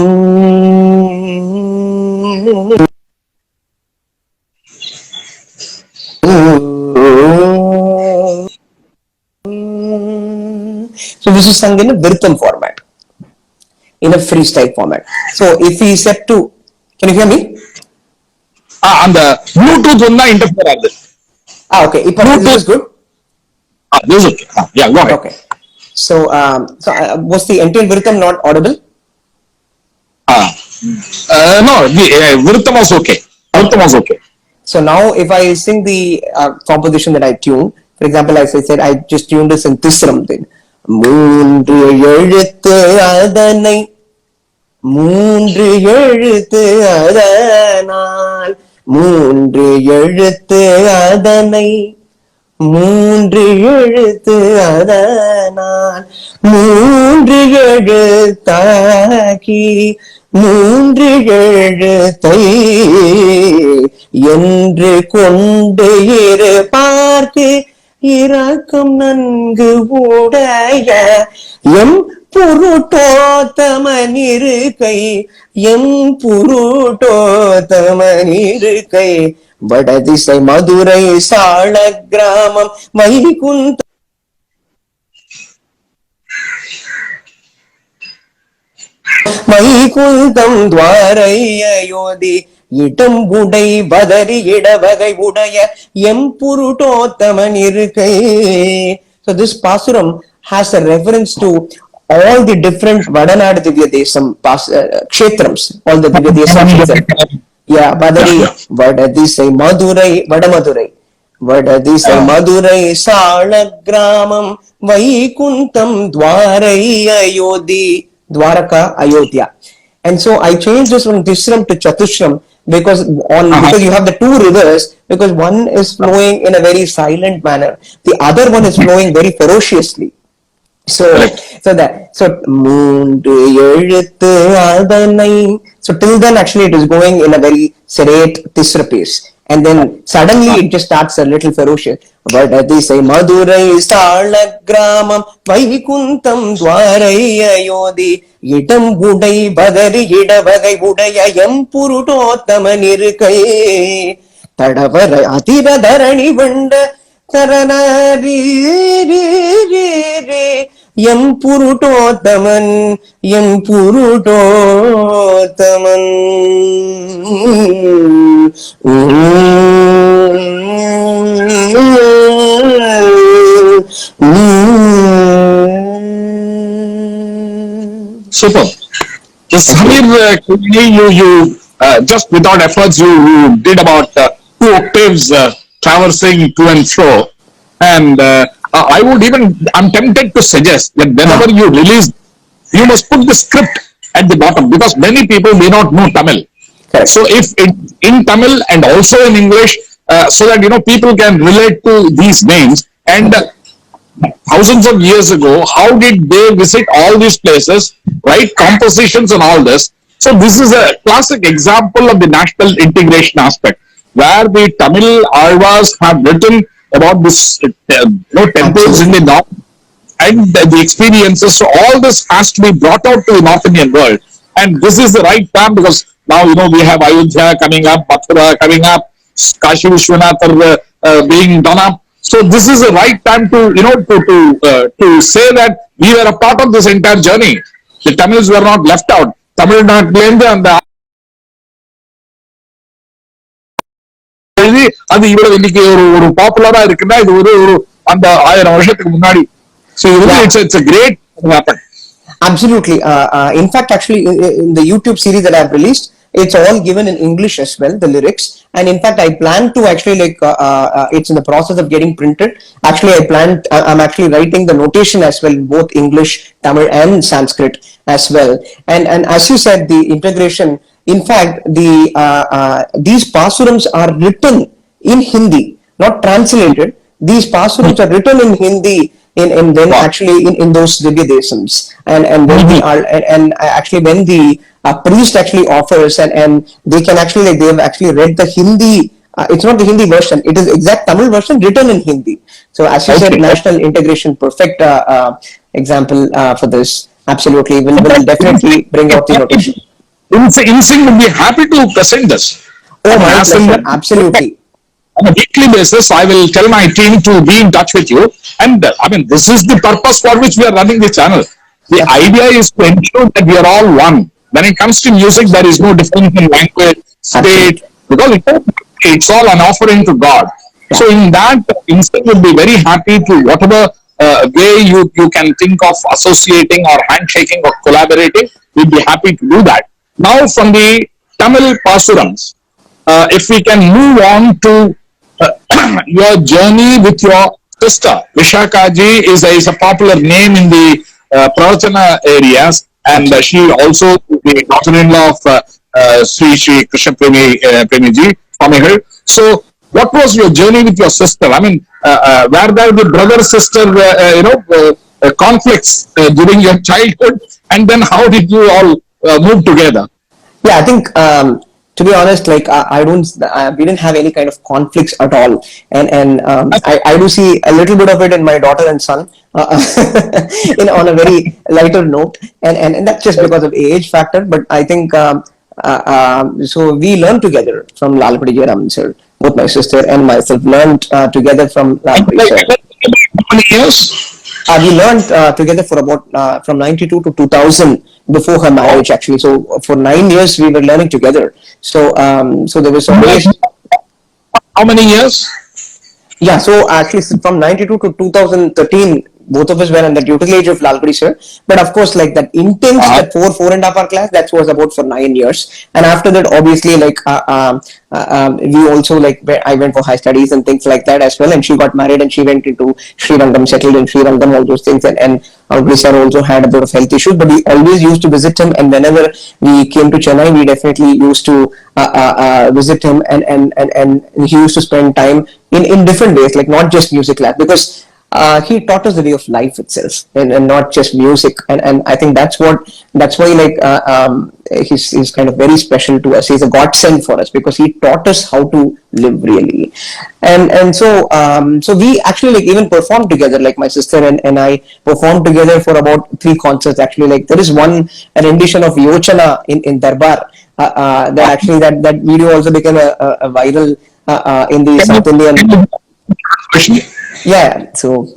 C: So this is sung in a Virtham format, in a freestyle format. So if he said to, can you hear me?
A: அந்த ப்ளூடூத் வந்தா இன்டர்ஃபியர் ஆகுது.
C: Okay, this is good.
A: This is okay. Yeah, go ahead.
C: Okay. So was the entire Virtham not audible?
A: No, the Virtham was okay. Virtham was okay.
C: So now if I sing the composition that I tuned, for example, as I said, I just tuned this in Tisram thing. மூன்று எழுத்து அதனை மூன்று எழுத்து அதனால் மூன்று எழுத்து அதனை மூன்று எழுத்து அதனால் மூன்று எழுத்தாகி மூன்று எழுத்தை என்று கொண்டு இருப்பார்க்கு இரக்கம் நன்கு உடைய எம் புருட்டோத்தமன் இருக்கை எம் புருட்டோத்தமன் இருக்கை வடதிசை மதுரை சால கிராமம் வைகுந்த வைகுந்தம் துவாரை அயோத்தி இடம் உடை பதறி இடவகை உடைய எம் புருட்டோத்தமன் இருக்கை. So this pasuram has a reference to all the different Vadanadu Divya Desam kshetrams, all the Divya Desam kshetrams. Yeah, Badari, Vadadisai Madurai, Vadamadurai, Vadadisai Madurai, Salagramam, Vaikuntam, Dwarai, Ayodhi, Dwaraka, Ayodhya. And so I changed this from Tisram to Chatushram because you have the two rivers, because one is flowing in a very silent manner, the other one is flowing very ferociously. So மூன்று எழுத்து அதனை. So till then actually it is going in a very serene Tisra pace, and then suddenly it just starts a little ferocious. Vadadisai Madurai Sala Gramam Vaikuntam Dwarai Ayodhi Idam Budai Badari Idavagai Budaya Yam Purutottaman Irukai Tadavara Atira Dharani Vanda Taranari M Purushothaman M Purushothaman.
A: Super. The Samir, you just without efforts, you did about 2 octaves traversing to and fro. And I'm tempted to suggest that whenever you release, you must put the script at the bottom, because many people may not know Tamil.
C: Correct.
A: So if in Tamil and also in English, so that people can relate to these names, and thousands of years ago, how did they visit all these places, write compositions and all this. So this is a classic example of the national integration aspect, where the Tamil Alvas have written about this temples in the north and the experiences. So all this has to be brought out to the North Indian world, and this is the right time, because now we have Ayodhya coming up, Mathura coming up, Kashi Vishwanath being done up. So this is the right time to to say that we were a part of this entire journey. The Tamils were not left out. Tamil Nadu and அது இவ்வளவு இன்னைக்கு ஒரு பாப்புலரா இருக்குன்னா இது ஒரு அந்த 1000 வருஷத்துக்கு முன்னாடி. So it's a great weapon.
C: Absolutely. In fact, actually, in the YouTube series that I've released, it's all given in English as well, the lyrics. And in fact, I plan to actually it's in the process of getting printed. Actually, I'm actually writing the notation as well in both English, Tamil and Sanskrit as well. And as you said, the integration, in fact, these pasurams are written in Hindi, not translated. these pasurams are written in Hindi in then
A: Wow.
C: actually in those Divya Desams, and when the
A: Mhm.
C: and actually when the priest actually offers, and they can actually, like, they have actually read the Hindi. It's not the Hindi version; it is exact Tamil version written in Hindi. So, as you said,
A: Okay.
C: national integration, perfect example for this. Absolutely, will definitely bring out the notation.
A: InSync would be happy to present this.
C: Oh,
A: I mean,
C: my
A: as and
C: pleasure.
A: when
C: Absolutely.
A: on a weekly basis, I will tell my team to be in touch with you. And I mean, this is the purpose for which we are running the channel. The
C: Yeah,
A: idea is to ensure that we are all one. When it comes to music, there is no difference in language, state,
C: absolutely.
A: because it's all an offering to God.
C: Yeah.
A: So in that, Instant will be very happy to whatever way you can think of associating or handshaking or collaborating, we'll be happy to do that. Now from the Tamil Pasurams, if we can move on to your journey with your sister. Vishaka ji is a popular name in the Pravachana areas, and
C: Absolutely.
A: she also the daughter-in-law of Sri Krishna Premi ji, Swami. So, what was your journey with your sister? I mean, were there the brother-sister, conflicts during your childhood, and then how did you all move together?
C: Yeah, I think, to be honest, like, I don't, we didn't have any kind of conflicts at all, and I do see a little bit of it in my daughter and son, in on a very lighter note, and that's just because of age factor. But I think, so we learned together from Lalpudi Jayaraman sir. Both my sister and myself learned together from Lalpudi
A: Like,
C: sir.
A: how many years?
C: We learned together for about from 92 to 2000 before her
A: Oh,
C: marriage, actually. So for 9 years we were learning together. So there was always,
A: how many years?
C: yeah, so actually from 92 to 2013, both of us were under the tutelage of Lalgudi sir. But of course, like, that intense,
A: Uh-huh.
C: that four and a half hour class, that was about for 9 years. And after that, obviously, like, we also, like, I went for high studies and things like that as well. And she got married and she went into Sri Rangam, settled in Sri Rangam, all those things. And Lalgudi sir also had a bit of health issues, but we always used to visit him. And whenever we came to Chennai, we definitely used to visit him, and he used to spend time in different ways, like not just music class, because he taught us the way of life itself, and not just music, and I think that's why, like, he's kind of very special to us. He's a godsend for us because he taught us how to live really, and so we actually, like, even performed together, like my sister and I performed together for about 3 concerts actually. Like, there is one rendition of Yochana in Darbar, that actually, that video also became a viral in the
A: Can you,
C: South Indian.
A: can you question?
C: Yeah, so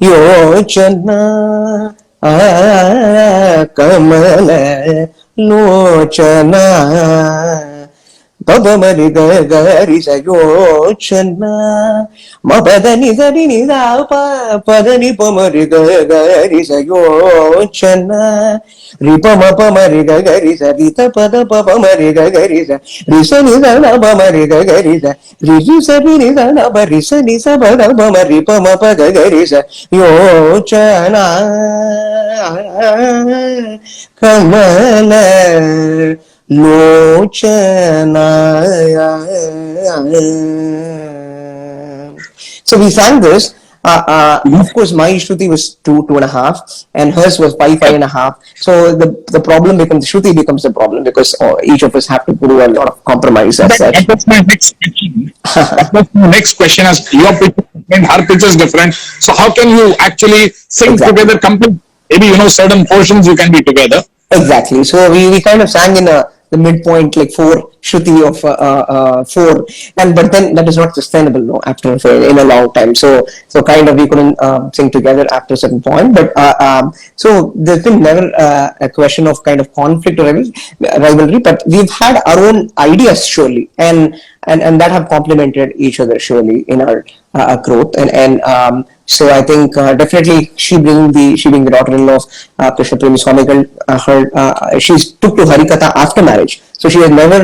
C: योचना कमल लोचना पदमरि गरि सयोचना मपदनि सरि निदा पदनि पमरि गरि सयोचना रिपम पमरि गरि सरित पद पमरि गरि स रिस निद पमरि गरि स रिजु सरि निद रिस निस पद पमरि पम पद गरि स योचना कमल Lochana. So we sang this. Of course, my Shruti was 2.5, and hers was 5.5. So the problem becomes, Shruti becomes the problem, because each of us have to do a lot of compromise as
A: That
C: such.
A: was my next question. That was my next question. As your pitch is different, her pitch is different. So how can you actually sing
C: Exactly.
A: together? Maybe certain portions you can be together.
C: Exactly. So we kind of sang in the midpoint, like 4 Shruti of 4, and but then that is not sustainable, no, after in a long time. So kind of we couldn't sing together after a certain point. But so there's been never a question of kind of conflict or rivalry, but we've had our own ideas surely, and that have complemented each other surely in our growth, and so I think definitely she being the daughter-in-law of Krishna Premi Swamigal, she's took to Harikatha after marriage, so she has never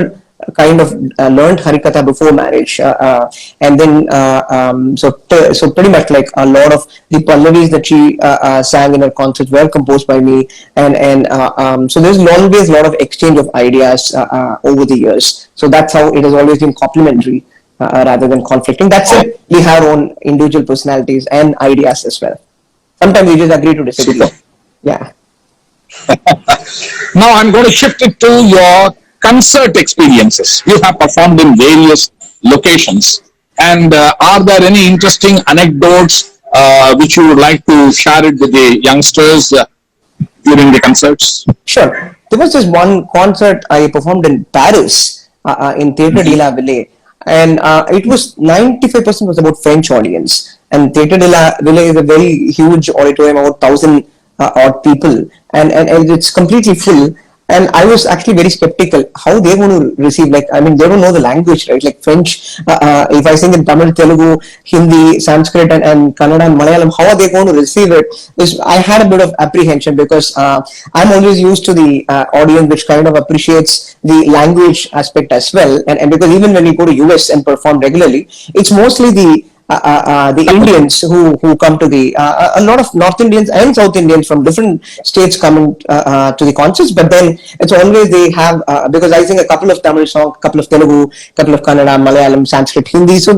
C: kind of learned Harikatha before marriage, and then so pretty much like a lot of the Pallavis that she sang in her concerts were composed by me, and so there's always a lot of exchange of ideas over the years. So that's how it has always been complementary rather than conflicting. That said, we have our own individual personalities and ideas as well. Sometimes we just agree to disagree.
A: Super.
C: Yeah.
A: Now I'm going to shift it to your concert experiences. You have performed in various locations, and are there any interesting anecdotes which you would like to share it with the youngsters during the concerts?
C: Sure. There was this one concert I performed in Paris, in Theatre de la Ville, and it was 95% was about French audience. And Theatre de la Ville is a very huge auditorium, about 1,000 odd people, and it's completely full. And I was actually very skeptical how they're going to receive. Like, I mean, they don't know the language, right? Like French, if I sing in Tamil, Telugu, Hindi, Sanskrit, and Kannada and Malayalam, how are they going to receive it? I had a bit of apprehension because I'm always used to the audience which kind of appreciates the language aspect as well. And because even when we go to US and perform regularly, it's mostly the Indians who come to the a lot of North Indians and South Indians from different states coming to the concerts, but then it's always they have because I sing a couple of Tamil songs, couple of Telugu, couple of Kannada, Malayalam, Sanskrit, Hindi, so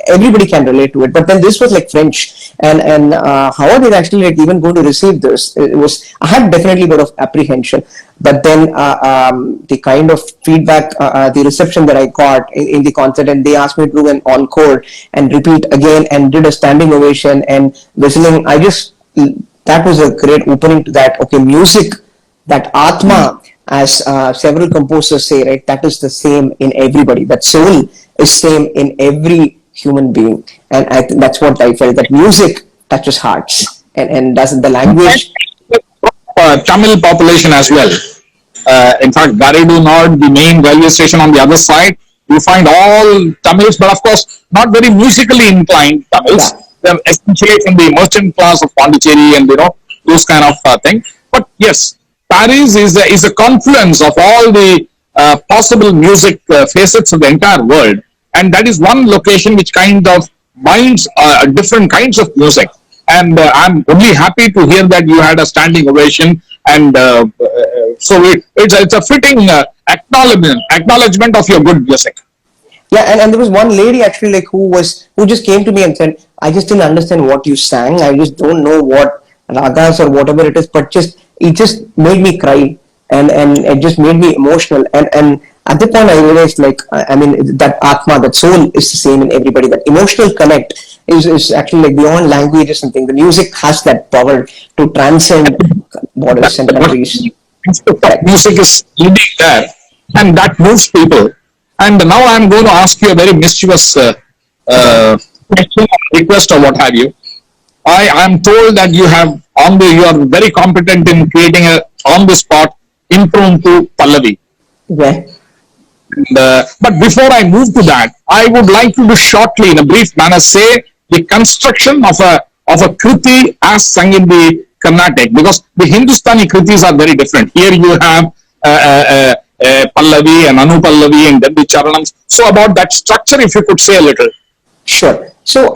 C: everybody can relate to it. But then this was like French, and how are they actually like even going to receive this? It was, I had definitely a bit of apprehension. But then the kind of feedback, the reception that I got in the concert, and they asked me to do an encore and repeat again and did a standing ovation and whistling. That was a great opening to that. Okay, music, that Atma, as several composers say, right, that is the same in everybody. That soul is same in every human being. And that's what I felt, that music touches hearts and doesn't the language.
A: Tamil population as well. In fact, Garedu Nord, the main railway station on the other side, you find all Tamils, but of course, not very musically inclined Tamils.
C: Yeah.
A: They're essentially from the merchant class of Pondicherry and those kind of thing. But yes, Paris is a confluence of all the possible music facets of the entire world, and that is one location which kind of binds different kinds of music. And I'm only happy to hear that you had a standing ovation, and so it's a fitting acknowledgement of your good music.
C: Yeah, and there was one lady actually like who just came to me and said, I just didn't understand what you sang. I just don't know what ragas or whatever it is, but it just made me cry, and it just made me emotional. And at the point I realized, like, I mean, that Atma, that soul is the same in everybody. That emotional connect is actually like beyond languages and things. The music has that power to transcend borders and countries.
A: Music is leading there, and that moves people. And now I'm going to ask you a very mischievous question, request, or what have you. I am told that you are very competent in creating a on the spot impromptu Pallavi.
C: Yeah.
A: But before I move to that, I would like you to shortly, in a brief manner, say the construction of a kriti as sung in the Carnatic, because the Hindustani kritis are very different. Here you have Pallavi and Anupallavi and then the Charanams. So about that structure, if you could say a little.
C: Sure. So,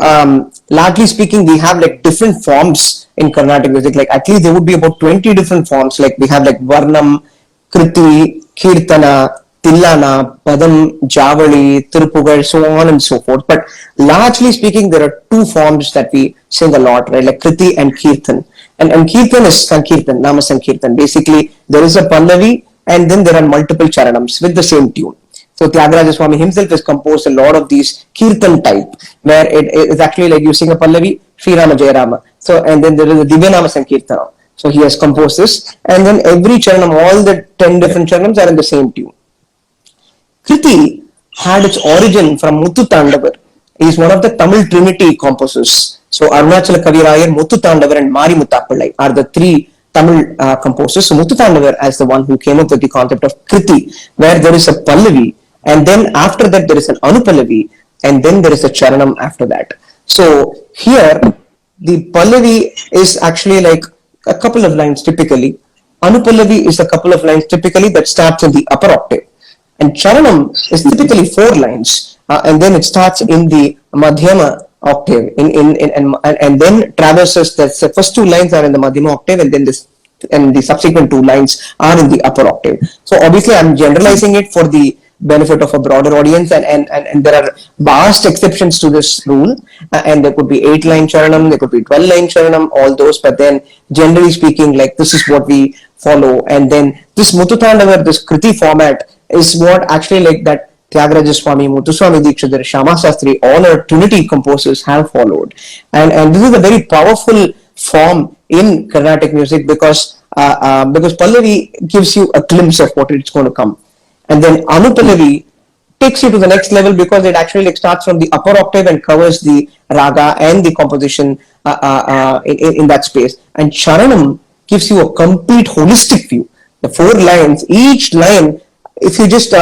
C: largely speaking, we have like different forms in Carnatic music. Like at least there would be about 20 different forms. Like we have like Varnam, Kriti, Kirtana, Tillana, Padam, Javali, Tirupugal, so on and so forth. But largely speaking, there are two forms that we sing a lot, right? Like Kriti and Kirtan. And Kirtan is Sankirtan, Nama Sankirtan. Basically, there is a Pallavi and then there are multiple Charanams with the same tune. So Tyagaraja Swami himself has composed a lot of these Kirtan type, where it is actually like you sing a Pallavi, Sri Rama Jaya Rama. So, and then there is a Divyanama Sankirtana. So he has composed this, and then every Charanam, all the 10 different Charanams are in the same tune. Kriti had its origin from Muthu Tandavar. He is one of the Tamil Trinity composers. So Arunachala Kavirayar, Muthu Tandavar and Mari Muttappillai are the three Tamil composers. So Muthu Tandavar as the one who came up with the concept of Kriti, where there is a Pallavi, and then after that there is an Anupallavi, and then there is a Charanam after that. So here the Pallavi is actually like a couple of lines typically. Anupallavi is a couple of lines typically that starts in the upper octave. And Charanam is typically 4 lines, and then it starts in the Madhyama octave, and then traverses the first 2 lines are in the Madhyama octave, and then this and the subsequent 2 lines are in the upper octave. So obviously, I'm generalizing it for the benefit of a broader audience, and there are vast exceptions to this rule, and there could be 8-line charanam, there could be 12-line charanam, all those, but then generally speaking, like this is what we follow. And then this Muthutandavar, this Kriti format is what actually like that Tyagaraja Swami, Muthuswami Dikshidhar, Shama Sastri, all our Trinity composers have followed. And this is a very powerful form in Carnatic music because Pallavi gives you a glimpse of what it's going to come. And then Anupallavi takes you to the next level because it actually like starts from the upper octave and covers the raga and the composition in that space. And Charanam gives you a complete holistic view. The 4 lines, each line, if you just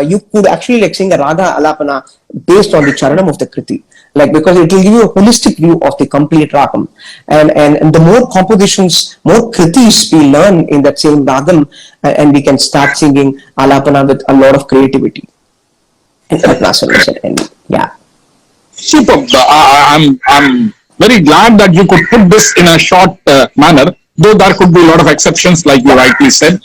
C: you could actually like sing a raga alapana based on the charanam of the kriti, like because it will give you a holistic view of the complete ragam. And the more compositions, more kritis we learn in that same ragam, and we can start singing alapana with a lot of creativity and yeah.
A: Superb. I'm very glad that you could put this in a short manner, though there could be a lot of exceptions, like you rightly said.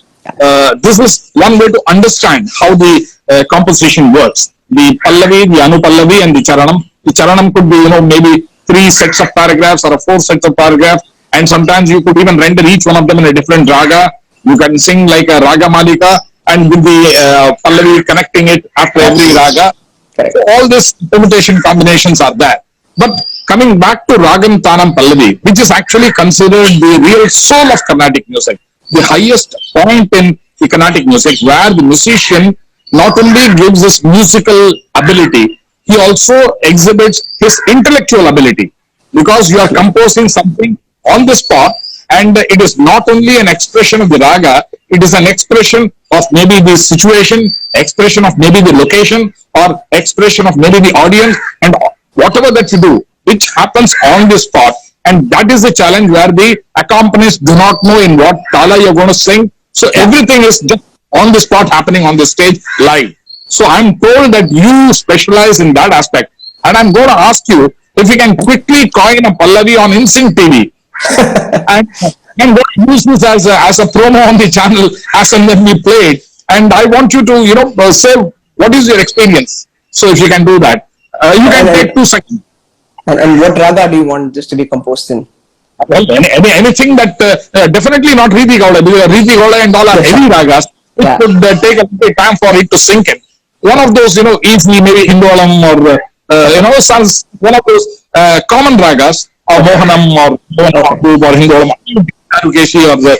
A: This is one way to understand how the composition works. The Pallavi, the Anupallavi, and the Charanam. The Charanam could be, maybe 3 sets of paragraphs or 4 sets of paragraphs, and sometimes you could even render each one of them in a different raga. You can sing like a raga malika, and with the Pallavi connecting it after every raga. So all these permutation combinations are there. But coming back to Ragam Tanam Pallavi, which is actually considered the real soul of Carnatic music, the highest point in the Carnatic music, where the musician not only gives his musical ability, he also exhibits his intellectual ability, because you are composing something on the spot, and it is not only an expression of the raga, it is an expression of maybe the situation, expression of maybe the location, or expression of maybe the audience, and whatever that you do, which happens on the spot. And that is the challenge, where the accompanists do not know in what tala you're going to sing. So everything is just on the spot, happening on the stage live. So I'm told that you specialize in that aspect. And I'm going to ask you if you can quickly coin a Pallavi on InSync TV. and I'm going to use this as a promo on the channel as and when we play it. And I want you to, say what is your experience. So if you can do that, you can take 2 seconds.
C: And what raga do you want this to be composed in?
A: Well, anything that definitely not Riti Gauda, because Riti Gauda and all are heavy ragas. It could take a little time for it to sink in. One of those, easily maybe Hindolam or one of those common ragas, or Mohanam or Hindolam, Karukeshi or the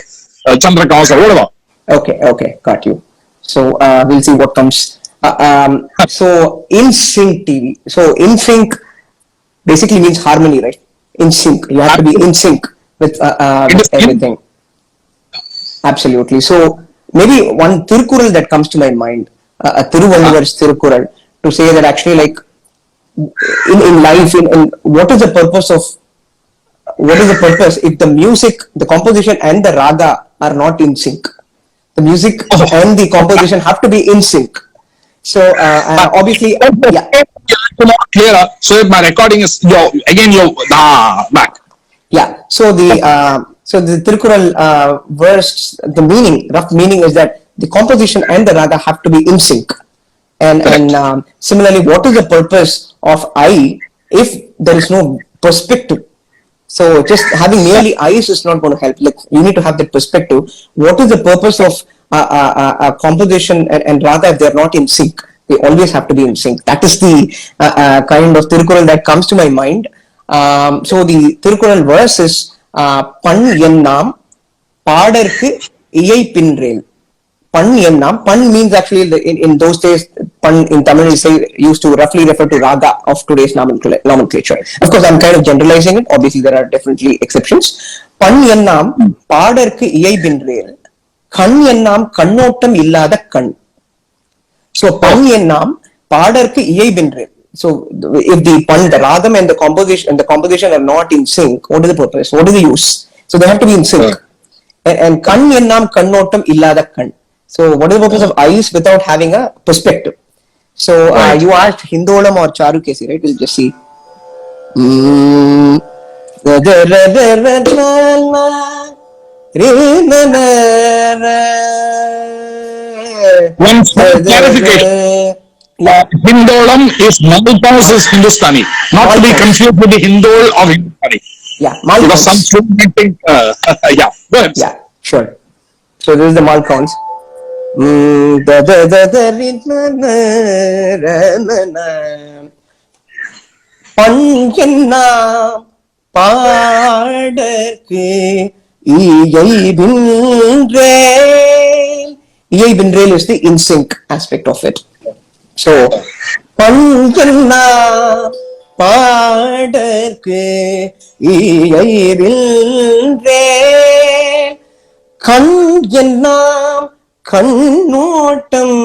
A: Chandrakans or whatever.
C: Okay, got you. So we'll see what comes. So InSync TV. So InSync basically means harmony, right? In sync. You have to be in sync with everything. Absolutely. So maybe one Tirukural that comes to my mind, a Tiruvalluvar's Tirukural, to say that actually like in life, in what is the purpose if the music, the composition and the raga are not in sync? The music and the composition have to be in sync. So obviously, yeah.
A: Clearer. So if my recording is back.
C: Yeah. So the Tirukural verse, the rough meaning is that the composition and the raga have to be in sync. And similarly, what is the purpose of I if there is no perspective? So just having merely eyes is not going to help. Like you need to have that perspective. What is the purpose of composition and raga if they are not in sync? They always have to be in sync. That is the kind of Tirukural that comes to my mind. So the Tirukural verse is Pan Yennam Padarku Iyai Pinrel. Pan Yennam. Pan means actually in those days, Pan in Tamil is used to roughly refer to raga of today's nomenclature. Of course, I'm kind of generalizing it. Obviously, there are definitely exceptions. Pan Yennam Padarku Iyai Pinrel. Kan Yennam Kannottam Illada Kan. So Pan Yennam Padarku Iyai Pinrel. So if the ragam and the composition are not in sync, what is the purpose? What is the use? So they have to be in sync. And Kan Yennam Kannottam Illada Kan. So what is the purpose of eyes without having a perspective? So
A: Right.
C: you asked Hindolam or Charukesi, right? We'll just see. Mm.
A: One small clarification.
C: Yeah,
A: Hindolam is Malpas is Hindustani, not to be
C: Malpas.
A: confused with the Hindol of Hindustani.
C: Yeah,
A: Because some
C: Malpas.
A: students might think, yeah, go ahead.
C: Yeah, sure. So this is the mal counts. Mm, da, da, da, da, ri, na, na. பஞ்செல்லாம் பாடற்கு இயைபின்றேல். இயைபின்றேல் is the in sync aspect of it. So பஞ்செல்லாம் பாடற்கு இயைபின்றேல். கண் எல்லாம் கண்ணோட்டம்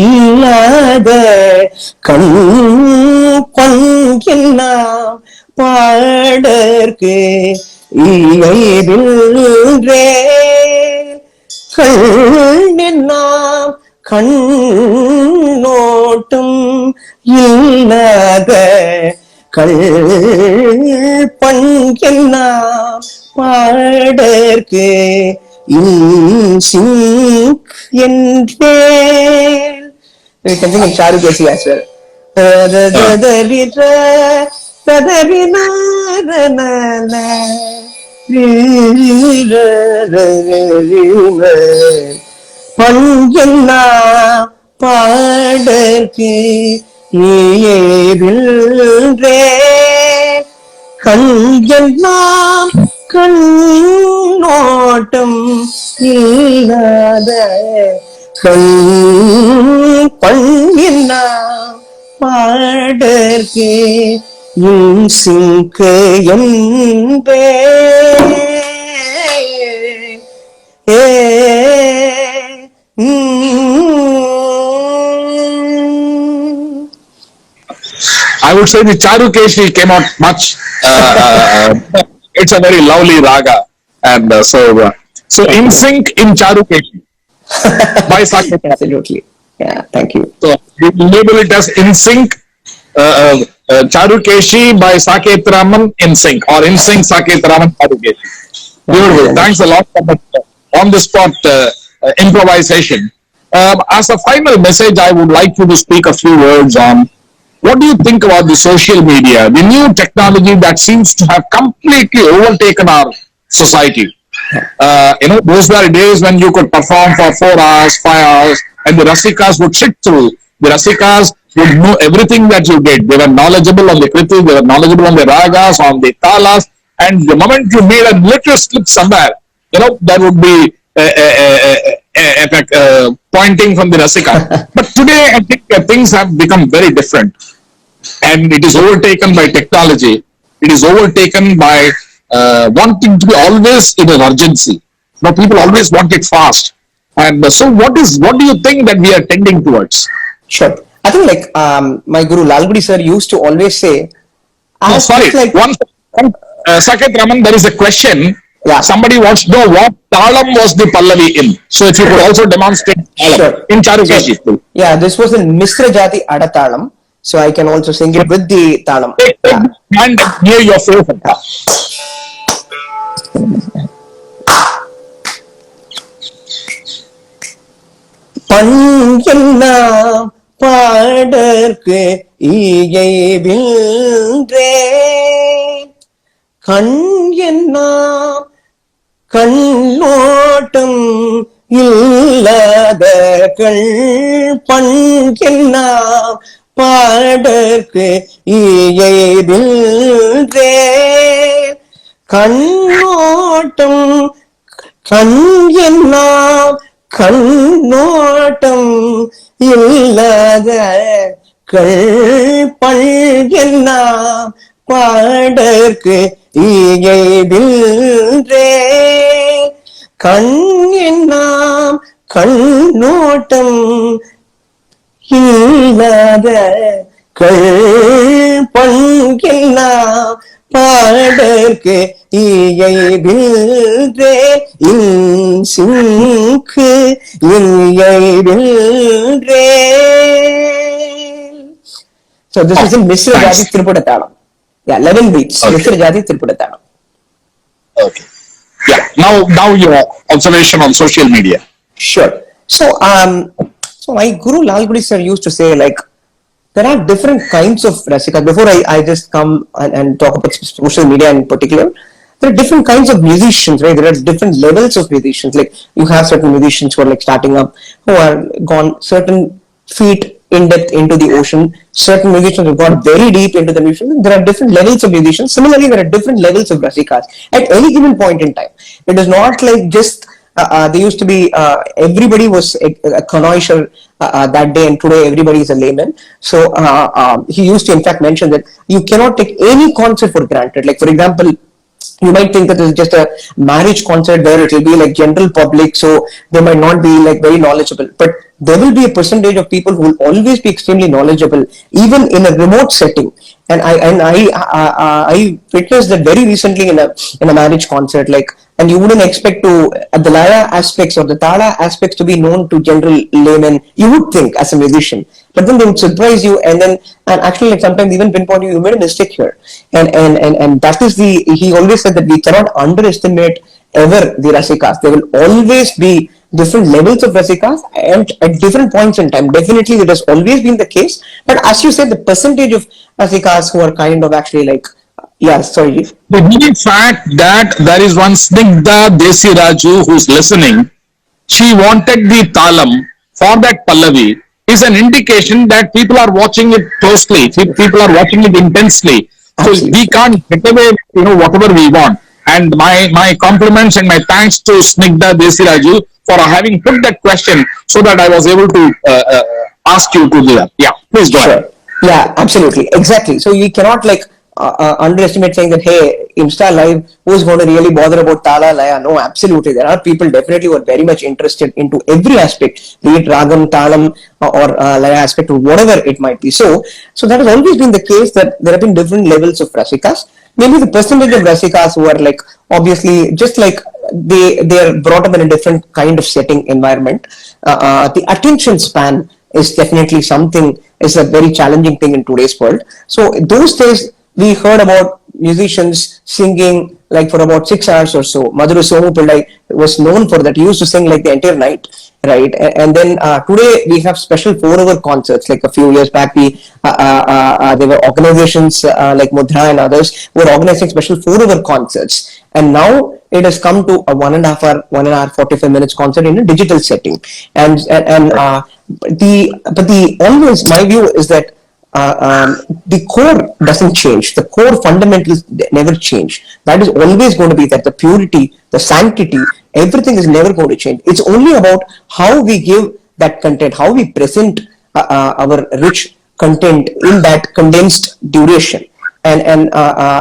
C: இல்லாத கண் பண் எல்லாம் பாடற்கு இயைபின்றே. கண் எல்லாம் கண்ணோட்டம் இல்லாத கண் பண் எல்லாம் பாடற்கு in sync என்றேல். We can sing in Charukesi as well. பஞ்செல்லா பாடற்கு ஏறின்றே. கஞ்செல்லாம் கண்ணோட்டம் இல்லாத கண் பண்ணினா பாடற்கு இன்சிங்க என்பே.
A: I would say the Charukeshi came out much. It's a very lovely raga, and so in sync in Charukeshi by Saketharaman.
C: Absolutely. Yeah, thank you.
A: So we label it as in sync Charukeshi by Saketharaman in sync, or in sync Saketharaman Charukeshi. Beautiful. Thanks a lot for that on the spot improvisation. As a final message, I would like you to speak a few words on what do you think about the social media, the new technology that seems to have completely overtaken our society. Those were days when you could perform for 4 hours, 5 hours, and the Rasikas would sit through. The Rasikas would know everything that you did. They were knowledgeable on the Kriti, they were knowledgeable on the Ragas, on the Talas, and the moment you made a little slip somewhere, that would be pointing from the Rasika. But today, I think things have become very different. And it is overtaken by technology. It is overtaken by wanting to be always in an urgency. Now people always want it fast. And so what do you think that we are tending towards?
C: Sure. I think like my Guru Lalgudi sir used to always say,
A: sorry,
C: like,
A: Saketharaman, there is a question.
C: Yeah.
A: Somebody wants to know what talam was the Pallavi in. So if you could also demonstrate talam
C: Sure.
A: in Charukeshi.
C: Yeah, this was in Misra Jati Adatalam. So I can also sing it with the talam. Yeah.
A: And near your face.
C: பஞ்செல்லாம் பாடற்கு இயைபின்றே. கண் எல்லாம் கண்ணோட்டம் இல்லாத கண் பஞ்செல்லாம் பாடற்கு இயைபின்றே. கண்ணோட்டம் கண் எல்லாம் கண்ணோட்டம் இல்லாத கள்பல் எல்லாம் பாடற்கு இயைபின்றே. கண் எல்லாம் கண்ணோட்டம் இல்லாத கள்பல் எல்லாம் பாடற்கு இயைபில்ரே இன்சிங்கு இயைபில்ரே. So this is in Misra Jadi Tripura Talam. Yeah, 11 beats.
A: Okay.
C: Misra Jadi Tripura Talam.
A: Okay. Yeah. Now your observation on social media.
C: Sure. So my Guru Lal Gudi sir used to say, like, there are different kinds of rasikas. Before I just come and talk about social media in particular, there are different kinds of musicians, right? There are different levels of musicians. Like, you have certain musicians who are like starting up, who are gone certain feet in depth into the ocean. Certain musicians have gone very deep into the music. There are different levels of musicians. Similarly, there are different levels of rasikas at any given point in time. It is not like just there used to be everybody was a connoisseur that day, and today everybody is a layman. So he used to in fact mention that you cannot take any concert for granted. Like, for example, you might think that this is just a marriage concert where it will be like general public, so they might not be like very knowledgeable, but there will be a percentage of people who will always be extremely knowledgeable even in a remote setting. And I witnessed that very recently in a marriage concert. Like, and you wouldn't expect to the laya aspects or the tala aspects to be known to general laymen, you would think, as a musician, but then they would surprise you, and actually, like, sometimes even pinpoint you made a mistake here. And that is he always said that we cannot underestimate ever the rasikas. There will always be different levels of rasikas and at different points in time. Definitely it has always been the case, but as you said, the percentage of rasikas who are kind of actually like, yeah, sorry.
A: The very fact that there is one Snigdha Desi Raju who's listening, she wanted the talam for that Pallavi, is an indication that people are watching it closely. People are watching it intensely. So
C: Absolutely.
A: we can't get away, whatever we want. And my compliments and my thanks to Snigdha Desi Raju for having put that question so that I was able to ask you to do that. Yeah, please go ahead.
C: Sure. Yeah, absolutely. Exactly. So you cannot like underestimate saying that, hey, Insta Live, who's going to really bother about Tala Laya? No, absolutely. There are people definitely who are very much interested into every aspect, be it Ragam, Talam, or Laya aspect, or whatever it might be. So that has always been the case, that there have been different levels of rasikas. Maybe the percentage of rasikas who are like, obviously, just like they are brought up in a different kind of setting environment. The attention span is definitely something, is a very challenging thing in today's world. So those days we heard about musicians singing like for about 6 hours or so. Madhuri Somu Pillai was known for that. He used to sing like the entire night, right? And then today we have special 4-hour concerts. Like a few years back, there were organizations like Mudra and others who were organizing special 4-hour concerts. And now it has come to a 1.5 hour, 45 minutes concert in a digital setting. And the always, my view is that the core doesn't change. The core fundamentals never change. That is always going to be that. The purity, the sanctity, everything is never going to change. It's only about how we give that content, how we present our rich content in that condensed duration. And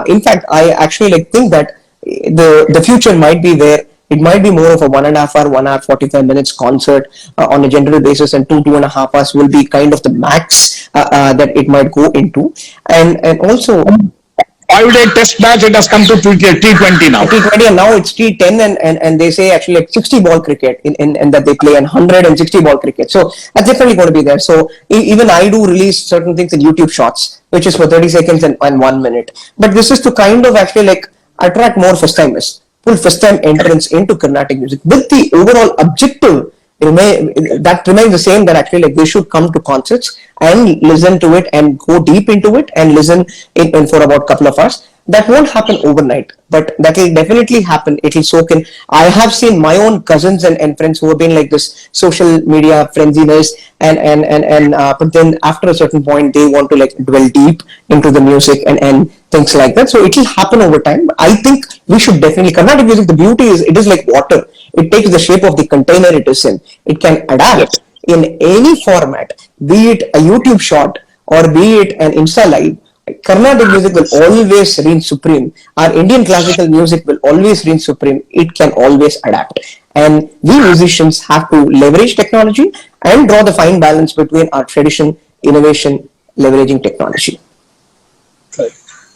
C: in fact, I actually like think that the future might be where it might be more of a 1.5 hour, 1 hour, 45 minutes concert on a general basis, and 2.5 hours will be kind of the max that it might go into. And also,
A: 5-day test match, it has come to T20 now.
C: T20, and now it's T10, and they say actually like 60 ball cricket in that they play, and 160 ball cricket. So that's definitely going to be there. So even I do release certain things in YouTube Shorts, which is for 30 seconds and 1 minute. But this is to kind of actually like attract more first timers, pull first time entrance into Carnatic music, with the overall objective that remains the same, that actually like they should come to concerts and listen to it and go deep into it and listen in for about a couple of hours. That won't happen overnight, but that will definitely happen. It will soak in. I have seen my own cousins and friends who have been like this social media frenziness, and but then after a certain point they want to like dwell deep into the music and things like that. So it will happen over time. I think we should definitely, Carnatic music, the beauty is it is like water. It takes the shape of the container it is in. It can adapt in any format, be it a YouTube short or be it an Insta live. Carnatic music will always reign supreme. Our Indian classical music will always reign supreme. It can always adapt. And we musicians have to leverage technology and draw the fine balance between our tradition, innovation, leveraging technology.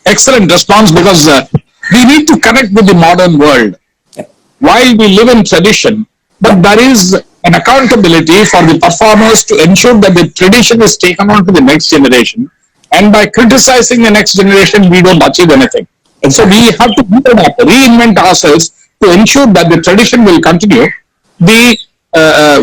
A: Excellent response, because we need to connect with the modern world. While we live in tradition, but there is an accountability for the performers to ensure that the tradition is taken on to the next generation. And by criticizing the next generation, we don't achieve anything. So
C: Exactly.
A: we have to reinvent ourselves to ensure that the tradition will continue. The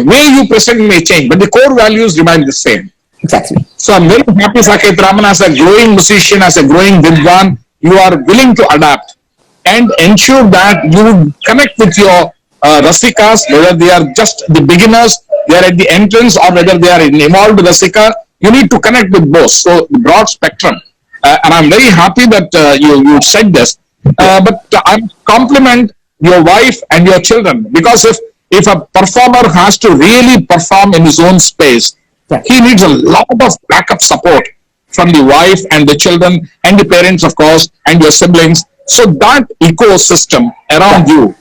A: way you present may change, but the core values remain the same.
C: Exactly.
A: So I'm very happy, Saketharaman, as a growing musician, as a growing Vidwan, you are willing to adapt and ensure that you connect with your Rasikas, whether they are just the beginners, they are at the entrance, or whether they are an evolved Rasika. You need to connect with both. So the broad spectrum. And I'm very happy that you said this. But I compliment your wife and your children, because if a performer has to really perform in his own space,
C: Yeah.
A: he needs a lot of backup support from the wife and the children and the parents, of course, and your siblings. So that ecosystem
C: Yeah.
A: around you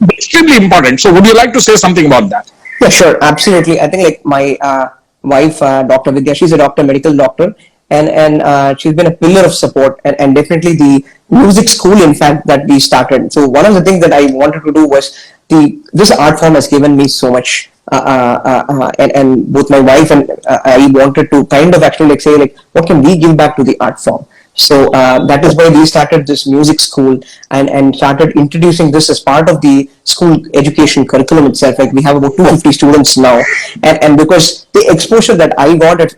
A: is extremely important. So would you like to say something about that?
C: Yeah, sure, absolutely. I think like my wife, Dr. Vidya, she's a doctor, medical doctor, and she's been a pillar of support, and definitely the music school, in fact, that we started. So one of the things that I wanted to do was this art form has given me so much, and both my wife and I wanted to kind of actually like say like what can we give back to the art form. So that is why we started this music school, and started introducing this as part of the school education curriculum itself. Like we have about 250 students now, and because the exposure that I got at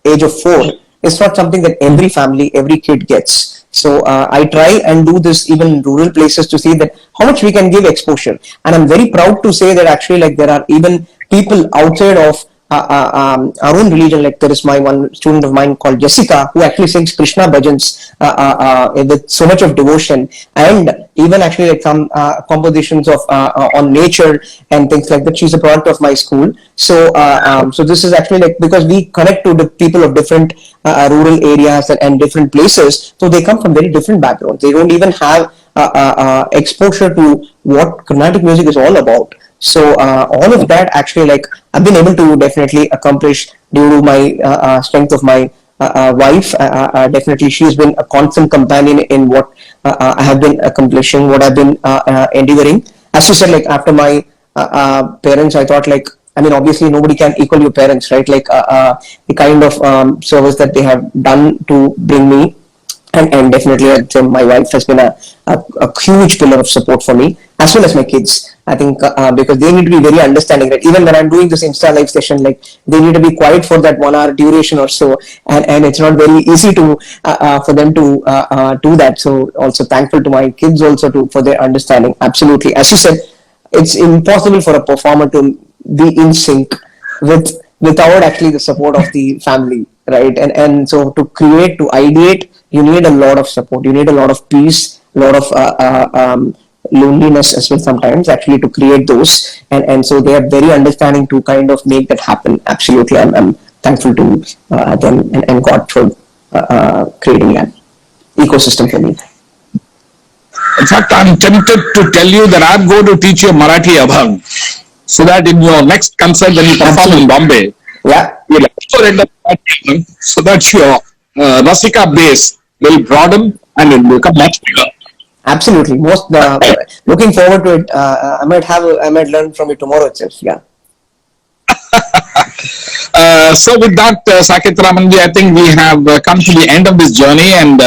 C: age of 4 is not something that every family, every kid gets. So I try and do this even in rural places to see that how much we can give exposure. And I'm very proud to say that actually like there are even people outside of our own religion. Like there is my one student of mine called Jessica, who actually sings Krishna bhajans with so much of devotion, and even actually like some compositions of on nature and things like that. She's a product of my school. So so this is actually like because we connect to the people of different rural areas and different places, so they come from very different backgrounds. They don't even have exposure to what Carnatic music is all about. So all of that actually like I've been able to definitely accomplish due to my strength of my wife. Definitely she's been a constant companion in what I have been accomplishing, what I've been endeavoring. As you said, like after my parents, I thought like I mean obviously nobody can equal your parents, right? Like the kind of service that they have done to bring me, and definitely I'd say my wife has been a huge pillar of support for me, as well as my kids. I think because they need to be very understanding, right? Even when I'm doing this Insta live session, like they need to be quiet for that 1 hour duration or so, and it's not very easy to for them to do that. So also thankful to my kids also to for their understanding. Absolutely, as you said, it's impossible for a performer to be in sync without actually the support of the family, right? And so to create, to ideate, you need a lot of support. You need a lot of peace, a lot of loneliness as well sometimes actually to create those, and so they are very understanding to kind of make that happen. Absolutely, I'm thankful to them and God for creating that ecosystem for me.
A: In fact, I'm tempted to tell you that I'm going to teach you Marathi Abhang, so that in your next concert when you perform in
C: Absolutely.
A: Bombay,
C: Yeah.
A: you'll also end up Marathi Abhang, so that your Rasika base will broaden and it will become much bigger.
C: Absolutely. Most looking forward to it. I might learn from it tomorrow itself. Yeah.
A: So with that, Saketharamanji, I think we have come to the end of this journey, and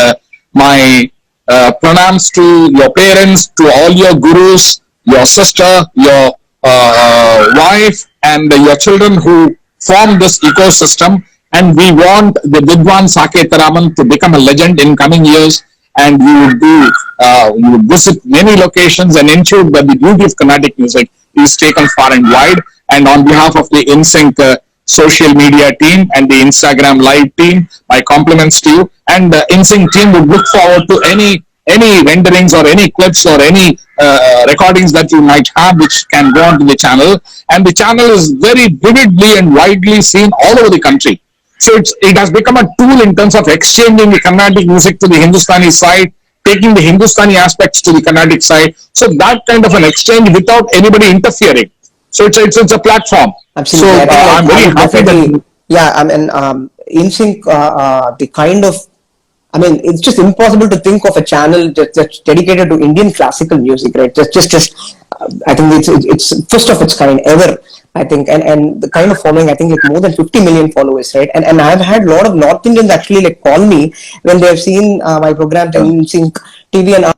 A: my pranams to your parents, to all your gurus, your sister, your wife, and your children who form this ecosystem. And we want the Vidwan Saketharaman to become a legend in coming years, and you would visit many locations and ensure that the beauty of Carnatic music is taken far and wide. And on behalf of the InSync social media team and the Instagram live team, my compliments to you. And the InSync team would look forward to any renderings or any clips or any recordings that you might have, which can go onto the channel. And the channel is very vividly and widely seen all over the country. So it has become a tool in terms of exchanging the Carnatic music to the Hindustani side, taking the Hindustani aspects to the Carnatic side. So that kind of an exchange without anybody interfering. So it's a platform. So
C: Absolutely. I think like
A: I'm
C: I
A: very
C: would
A: happy
C: definitely,
A: that.
C: yeah, I mean, in sync, the kind of I mean, it's just impossible to think of a channel just dedicated to Indian classical music, right? I think it's first of its kind ever. I think, and the kind of following, I think like more than 50 million followers, right? And I've had a lot of North Indians actually like call me when they've seen my programs and seen TV and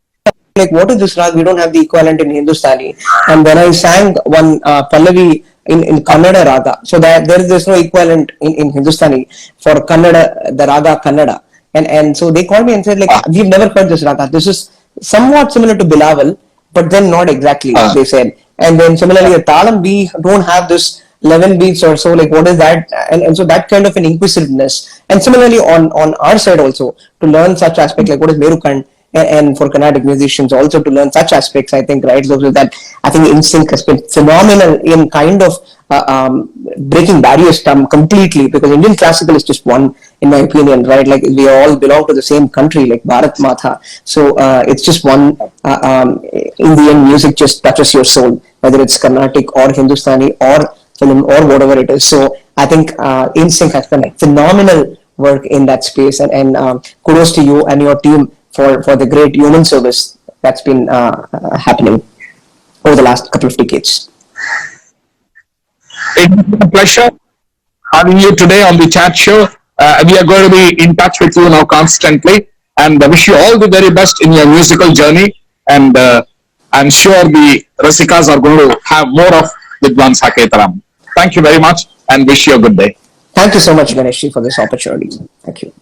C: like, what is this rag? We don't have the equivalent in Hindustani. And when I sang one Pallavi in Kannada raga, so that there's no equivalent in Hindustani for Kannada, the raga Kannada. And so they called me and said, like, we've never heard this raga. This is somewhat similar to Bilawal, but then not exactly, they said. And then similarly, the Talam, we don't have this 11 beats or so, like what is that? And so that kind of an inquisitiveness. And similarly on our side also, to learn such aspects, like what is Merukand, and for Carnatic musicians also to learn such aspects, I think, right? So that I think NSYNC has been phenomenal in kind of breaking barriers completely, because Indian classical is just one, in my opinion, right? Like we all belong to the same country, like Bharat Mata. So it's just one. Indian music just touches your soul, whether it's Carnatic or Hindustani or film or whatever it is. So I think NSYNC has done like phenomenal work in that space, and kudos to you and your team for the great human service that's been happening over the last couple of decades.
A: It's been a pleasure having you today on the chat show. We are going to be in touch with you now constantly, and I wish you all the very best in your musical journey. And I'm sure the Rasikas are going to have more of Vidwan Saketharaman. Thank you very much and wish you a good day.
C: Thank you so much, Ganeshji, for this opportunity. Thank you.